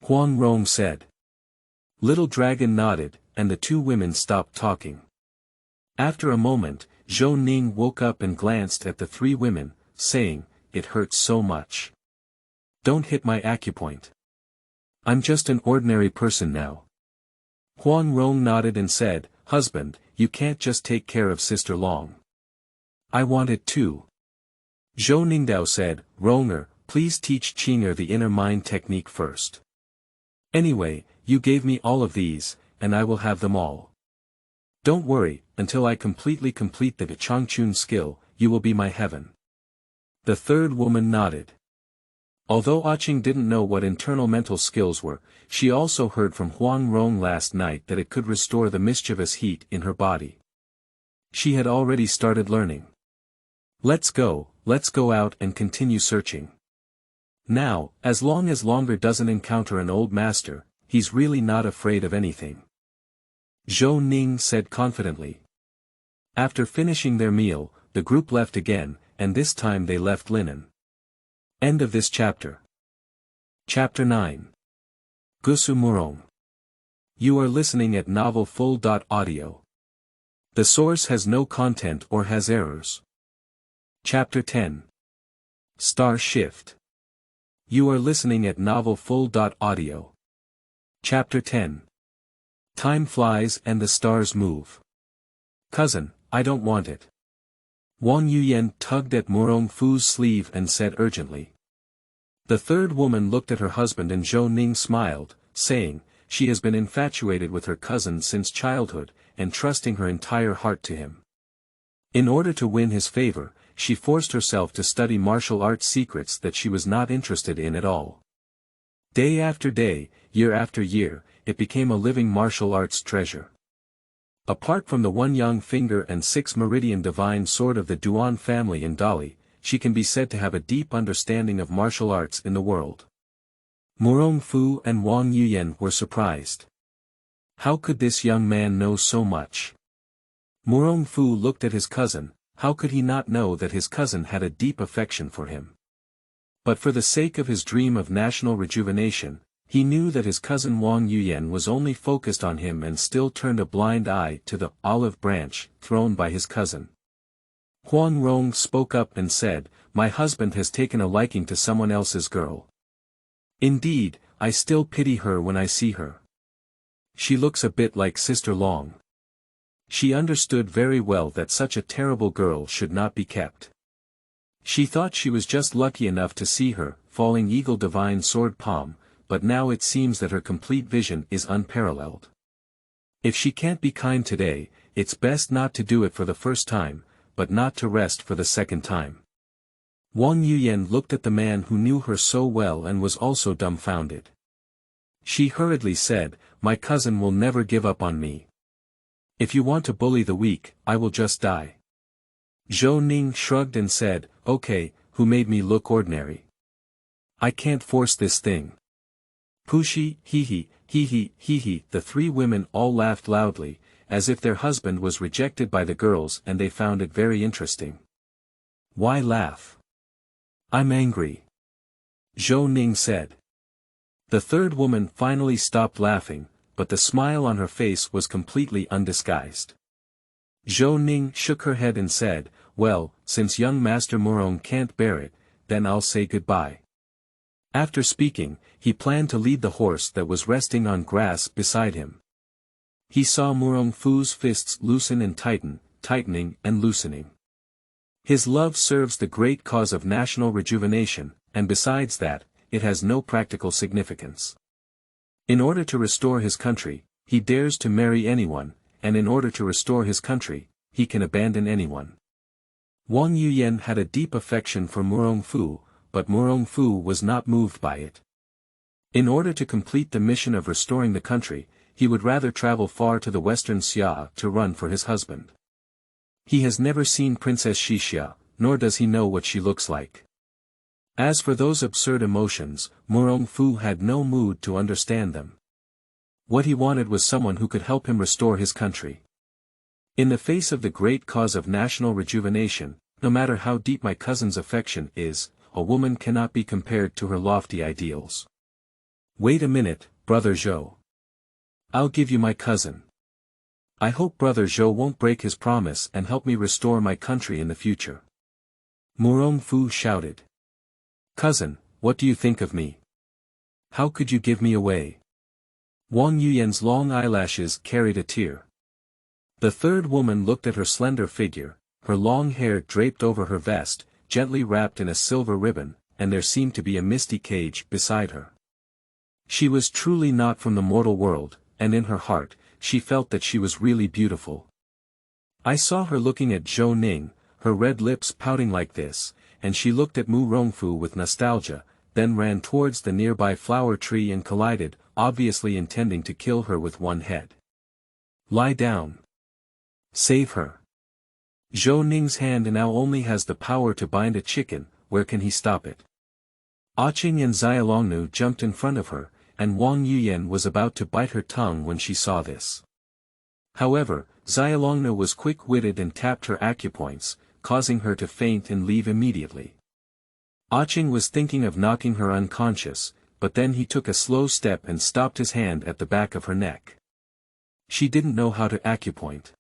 [SPEAKER 1] Rong said. Little Dragon nodded, and the two women stopped talking. After a moment, Zhou Ning woke up and glanced at the three women, saying, "It hurts so much. Don't hit my acupoint. I'm just an ordinary person now." Rong nodded and said, "Husband, you can't just take care of Sister Long. I want it too." Zhou Ningdao said, "Ronger, please teach Qinger the inner mind technique first. Anyway, you gave me all of these, and I will have them all. Don't worry, until I completely complete the Changchun skill, you will be my heaven." The third woman nodded. Although Qing didn't know what internal mental skills were, she also heard from Rong last night that it could restore the mischievous heat in her body. She had already started learning. Let's go out and continue searching. Now, as long as Longer doesn't encounter an old master, he's really not afraid of anything. Zhou Ning said confidently. After finishing their meal, the group left again, and this time they left linen. End of this chapter. Chapter 9. Gusu Murong. You are listening at novelfull.audio. The source has no content or has errors. Chapter 10. Star Shift. You are listening at novelfull.audio. Chapter 10. Time flies and the stars move. Cousin, I don't want it. Wang Yuyan tugged at Murong Fu's sleeve and said urgently. The third woman looked at her husband and Zhou Ning smiled, saying, she has been infatuated with her cousin since childhood, and trusting her entire heart to him. In order to win his favor, she forced herself to study martial arts secrets that she was not interested in at all. Day after day, year after year, it became a living martial arts treasure. Apart from the one young finger and 6 meridian divine sword of the Duan family in Dali, she can be said to have a deep understanding of martial arts in the world. Murong Fu and Wang Yuyan were surprised. How could this young man know so much? Murong Fu looked at his cousin. How could he not know that his cousin had a deep affection for him? But for the sake of his dream of national rejuvenation, he knew that his cousin Wang Yuyan was only focused on him and still turned a blind eye to the olive branch thrown by his cousin. Rong spoke up and said, "My husband has taken a liking to someone else's girl. Indeed, I still pity her when I see her. She looks a bit like Sister Long." She understood very well that such a terrible girl should not be kept. She thought she was just lucky enough to see her, falling eagle divine sword palm, but now it seems that her complete vision is unparalleled. If she can't be kind today, it's best not to do it for the first time, but not to rest for the second time. Wang Yuyan looked at the man who knew her so well and was also dumbfounded. She hurriedly said, "My cousin will never give up on me. If you want to bully the weak, I will just die." Zhou Ning shrugged and said, "Okay, who made me look ordinary? I can't force this thing." Pushi, hee hee, the three women all laughed loudly, as if their husband was rejected by the girls and they found it very interesting. "Why laugh? I'm angry," Zhou Ning said. The third woman finally stopped laughing, but the smile on her face was completely undisguised. Zhou Ning shook her head and said, "Well, since young Master Murong can't bear it, then I'll say goodbye." After speaking, he planned to lead the horse that was resting on grass beside him. He saw Murong Fu's fists loosen and tighten, tightening and loosening. His love serves the great cause of national rejuvenation, and besides that, it has no practical significance. In order to restore his country, he dares to marry anyone, and in order to restore his country, he can abandon anyone. Wang Yuyan had a deep affection for Murong Fu, but Murong Fu was not moved by it. In order to complete the mission of restoring the country, he would rather travel far to the western Xia to run for his husband. He has never seen Princess Xixia, nor does he know what she looks like. As for those absurd emotions, Murong Fu had no mood to understand them. What he wanted was someone who could help him restore his country. In the face of the great cause of national rejuvenation, no matter how deep my cousin's affection is, a woman cannot be compared to her lofty ideals. Wait a minute, Brother Zhou. I'll give you my cousin. I hope Brother Zhou won't break his promise and help me restore my country in the future. Murong Fu shouted. Cousin, what do you think of me? How could you give me away? Wang Yuyan's long eyelashes carried a tear. The third woman looked at her slender figure, her long hair draped over her vest, gently wrapped in a silver ribbon, and there seemed to be a misty cage beside her. She was truly not from the mortal world, and in her heart, she felt that she was really beautiful. I saw her looking at Zhou Ning, her red lips pouting like this, and she looked at Murong Fu with nostalgia, then ran towards the nearby flower tree and collided, obviously intending to kill her with one head. Lie down. Save her. Zhou Ning's hand now only has the power to bind a chicken, where can he stop it? Qing and Xiaolongnu jumped in front of her, and Wang Yuyan was about to bite her tongue when she saw this. However, Xiaolongnu was quick-witted and tapped her acupoints, causing her to faint and leave immediately. Qing was thinking of knocking her unconscious, but then he took a slow step and stopped his hand at the back of her neck. She didn't know how to acupoint.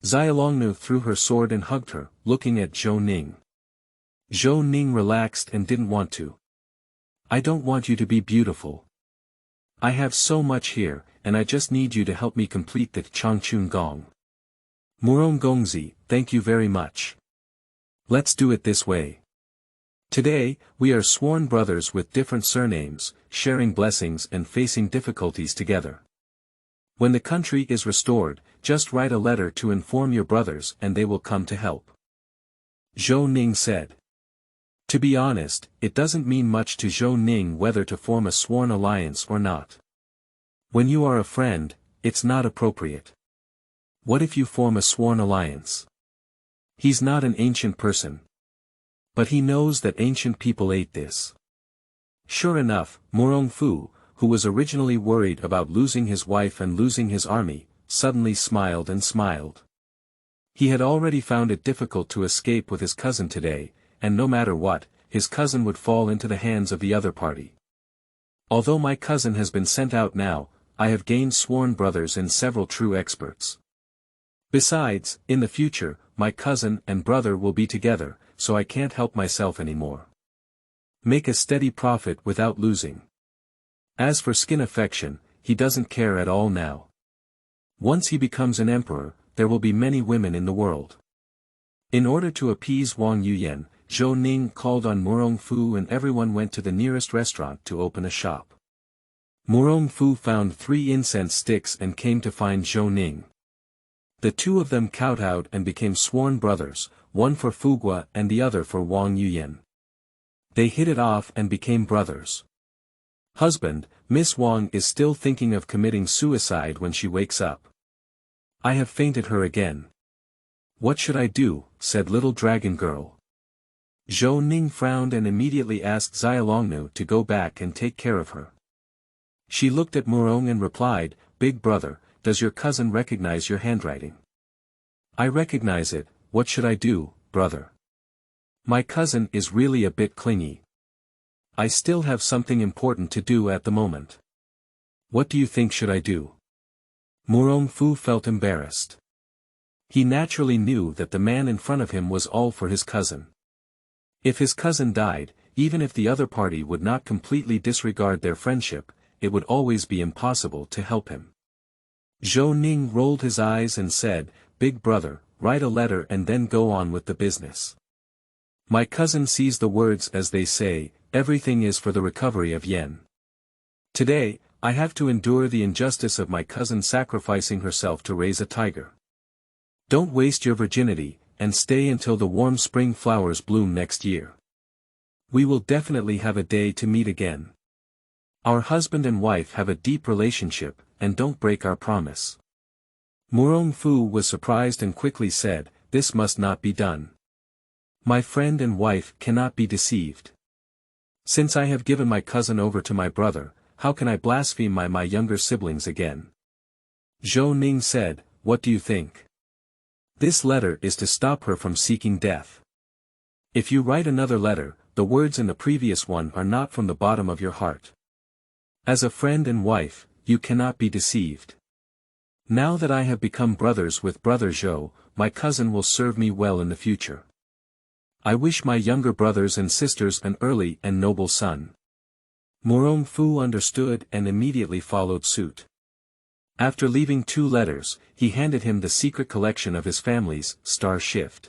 [SPEAKER 1] Xiaolongnu threw her sword and hugged her, looking at Zhou Ning. Zhou Ning relaxed and didn't want to. I don't want you to be beautiful. I have so much here, and I just need you to help me complete the Changchun Gong. Murong Gongzi, thank you very much. Let's do it this way. Today, we are sworn brothers with different surnames, sharing blessings and facing difficulties together. When the country is restored, just write a letter to inform your brothers and they will come to help. Zhou Ning said. To be honest, it doesn't mean much to Zhou Ning whether to form a sworn alliance or not. When you are a friend, it's not appropriate. What if you form a sworn alliance? He's not an ancient person. But he knows that ancient people ate this. Sure enough, Murong Fu, who was originally worried about losing his wife and losing his army, suddenly smiled and smiled. He had already found it difficult to escape with his cousin today, and no matter what, his cousin would fall into the hands of the other party. Although my cousin has been sent out now, I have gained sworn brothers and several true experts. Besides, in the future, my cousin and brother will be together, so I can't help myself anymore. Make a steady profit without losing. As for skin affection, he doesn't care at all now. Once he becomes an emperor, there will be many women in the world. In order to appease Wang Yuyan, Zhou Ning called on Murong Fu and everyone went to the nearest restaurant to open a shop. Murong Fu found 3 incense sticks and came to find Zhou Ning. The two of them kowtowed and became sworn brothers, one for Fugua and the other for Wang Yuyan. They hit it off and became brothers. Husband, Miss Wang is still thinking of committing suicide when she wakes up. I have fainted her again. What should I do, said little dragon girl. Zhou Ning frowned and immediately asked Xiaolongnu to go back and take care of her. She looked at Murong and replied, Big brother, does your cousin recognize your handwriting? I recognize it, what should I do, brother? My cousin is really a bit clingy. I still have something important to do at the moment. What do you think should I do? Murong Fu felt embarrassed. He naturally knew that the man in front of him was all for his cousin. If his cousin died, even if the other party would not completely disregard their friendship, it would always be impossible to help him. Zhou Ning rolled his eyes and said, Big brother, write a letter and then go on with the business. My cousin sees the words as they say, everything is for the recovery of Yen. Today, I have to endure the injustice of my cousin sacrificing herself to raise a tiger. Don't waste your virginity, and stay until the warm spring flowers bloom next year. We will definitely have a day to meet again. Our husband and wife have a deep relationship, and don't break our promise. Murong Fu was surprised and quickly said, "This must not be done. My friend and wife cannot be deceived. Since I have given my cousin over to my brother, how can I blaspheme my younger siblings again?" Zhou Ning said, "What do you think? This letter is to stop her from seeking death. If you write another letter, the words in the previous one are not from the bottom of your heart. As a friend and wife, you cannot be deceived. Now that I have become brothers with brother Zhou, my cousin will serve me well in the future. I wish my younger brothers and sisters an early and noble son." Murong Fu understood and immediately followed suit. After leaving 2 letters, he handed him the secret collection of his family's star shift.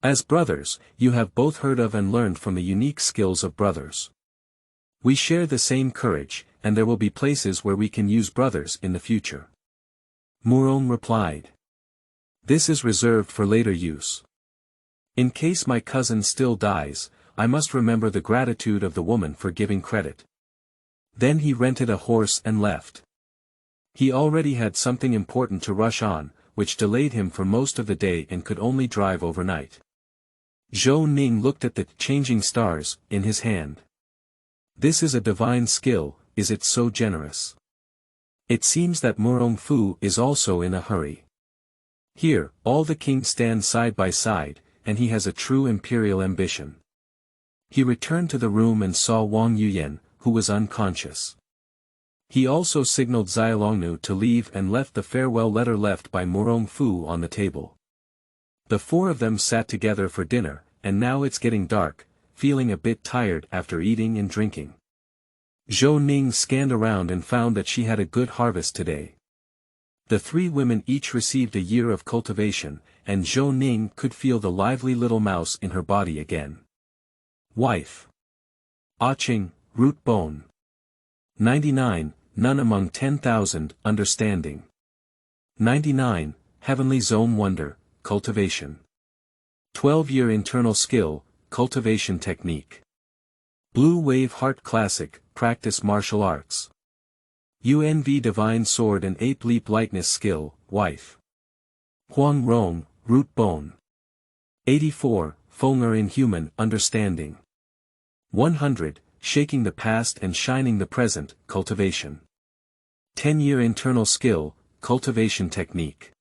[SPEAKER 1] As brothers, you have both heard of and learned from the unique skills of brothers. We share the same courage, and there will be places where we can use brothers in the future. Murong replied. This is reserved for later use. In case my cousin still dies, I must remember the gratitude of the woman for giving credit. Then he rented a horse and left. He already had something important to rush on, which delayed him for most of the day and could only drive overnight. Zhou Ning looked at the changing stars in his hand. This is a divine skill, is it so generous? It seems that Murong Fu is also in a hurry. Here, all the kings stand side by side, and he has a true imperial ambition. He returned to the room and saw Wang Yuyan, who was unconscious. He also signaled Xiaolongnu to leave and left the farewell letter left by Murong Fu on the table. The 4 of them sat together for dinner, and now it's getting dark, feeling a bit tired after eating and drinking. Zhou Ning scanned around and found that she had a good harvest today. The 3 women each received a year of cultivation, and Zhou Ning could feel the lively little mouse in her body again. Wife. Aching, root bone. 99, none among 10,000, understanding. 99, heavenly zone wonder, cultivation. 12-year internal skill, cultivation technique. Blue wave heart classic, practice martial arts. UNV divine sword and ape leap lightness skill, wife. Huang Rong, root bone. 84, Fonger inhuman, understanding. 100, shaking the past and shining the present, cultivation. 10-year internal skill, cultivation technique.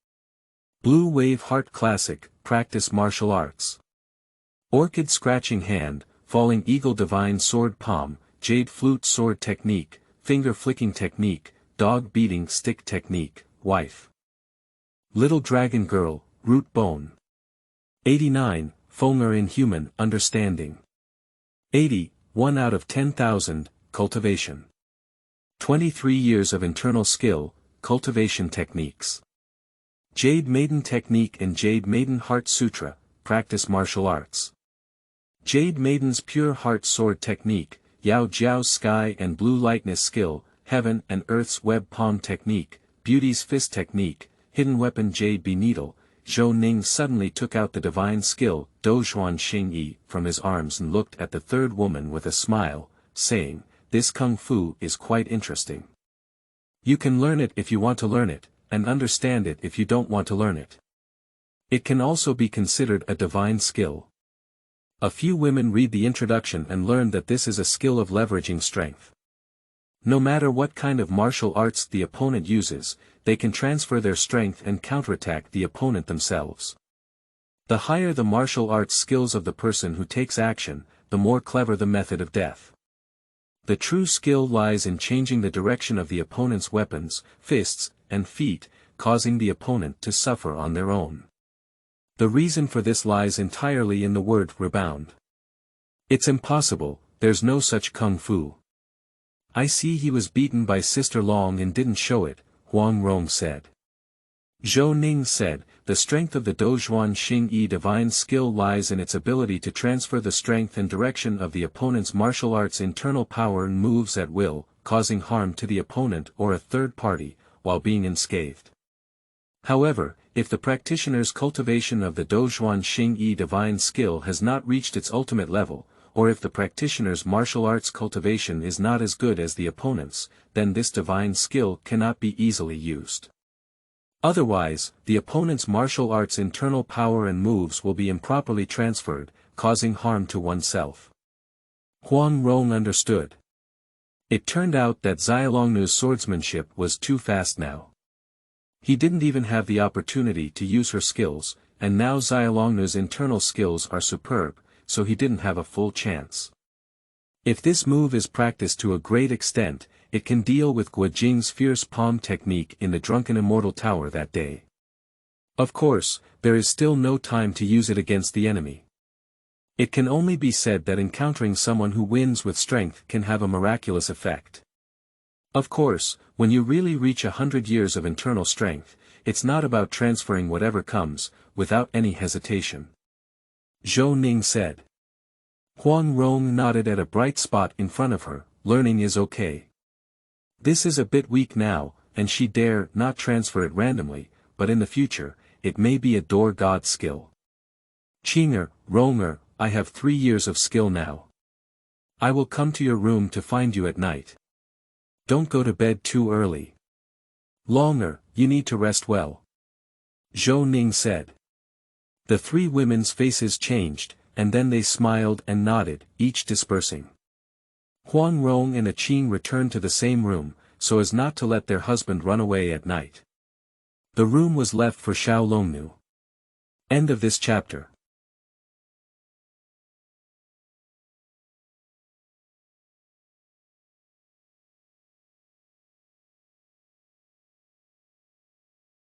[SPEAKER 1] Blue wave heart classic, practice martial arts. Orchid scratching hand, falling eagle divine sword palm, jade flute sword technique, finger flicking technique, dog beating stick technique, wife. Little dragon girl, root bone. 89, Fonger inhuman, understanding. 80, 1 out of 10,000, cultivation. 23 years of internal skill, cultivation techniques. Jade Maiden Technique and Jade Maiden Heart Sutra, practice martial arts. Jade Maiden's Pure Heart Sword Technique, Yao Jiao's Sky and Blue Lightness Skill, Heaven and Earth's Web Palm Technique, Beauty's Fist Technique, Hidden Weapon Jade Bee Needle. Zhou Ning suddenly took out the divine skill, Dozhuan Xingyi, from his arms and looked at the 3rd woman with a smile, saying, "This kung fu is quite interesting. You can learn it if you want to learn it, and understand it if you don't want to learn it. It can also be considered a divine skill." A few women read the introduction and learn that this is a skill of leveraging strength. No matter what kind of martial arts the opponent uses, they can transfer their strength and counterattack the opponent themselves. The higher the martial arts skills of the person who takes action, the more clever the method of death. The true skill lies in changing the direction of the opponent's weapons, fists, and feet, causing the opponent to suffer on their own. The reason for this lies entirely in the word rebound. It's impossible, there's no such kung fu. I see he was beaten by Sister Long and didn't show it, Huang Rong said. Zhou Ning said, the strength of the Dozhuan Xingyi divine skill lies in its ability to transfer the strength and direction of the opponent's martial arts internal power and moves at will, causing harm to the opponent or a third party, while being unscathed. However, if the practitioner's cultivation of the Dozhuan Xingyi divine skill has not reached its ultimate level, or if the practitioner's martial arts cultivation is not as good as the opponent's, then this divine skill cannot be easily used. Otherwise, the opponent's martial arts' internal power and moves will be improperly transferred, causing harm to oneself. Huang Rong understood. It turned out that Xiaolongnu's swordsmanship was too fast now. He didn't even have the opportunity to use her skills, and now Xiaolongnu's internal skills are superb, so he didn't have a full chance. If this move is practiced to a great extent, it can deal with Guojing's fierce palm technique in the Drunken Immortal Tower that day. Of course, there is still no time to use it against the enemy. It can only be said that encountering someone who wins with strength can have a miraculous effect. Of course, when you really reach 100 years of internal strength, it's not about transferring whatever comes, without any hesitation. Zhou Ning said. Huang Rong nodded at a bright spot in front of her. Learning is okay. This is a bit weak now, and she dare not transfer it randomly, but in the future, it may be a door god skill. Qinger, Ronger, I have 3 years of skill now. I will come to your room to find you at night. Don't go to bed too early. Longer, you need to rest well. Zhou Ning said. The 3 women's faces changed, and then they smiled and nodded, each dispersing. Huang Rong and Qing returned to the same room, so as not to let their husband run away at night. The room was left for Xiaolongnu. End of this chapter.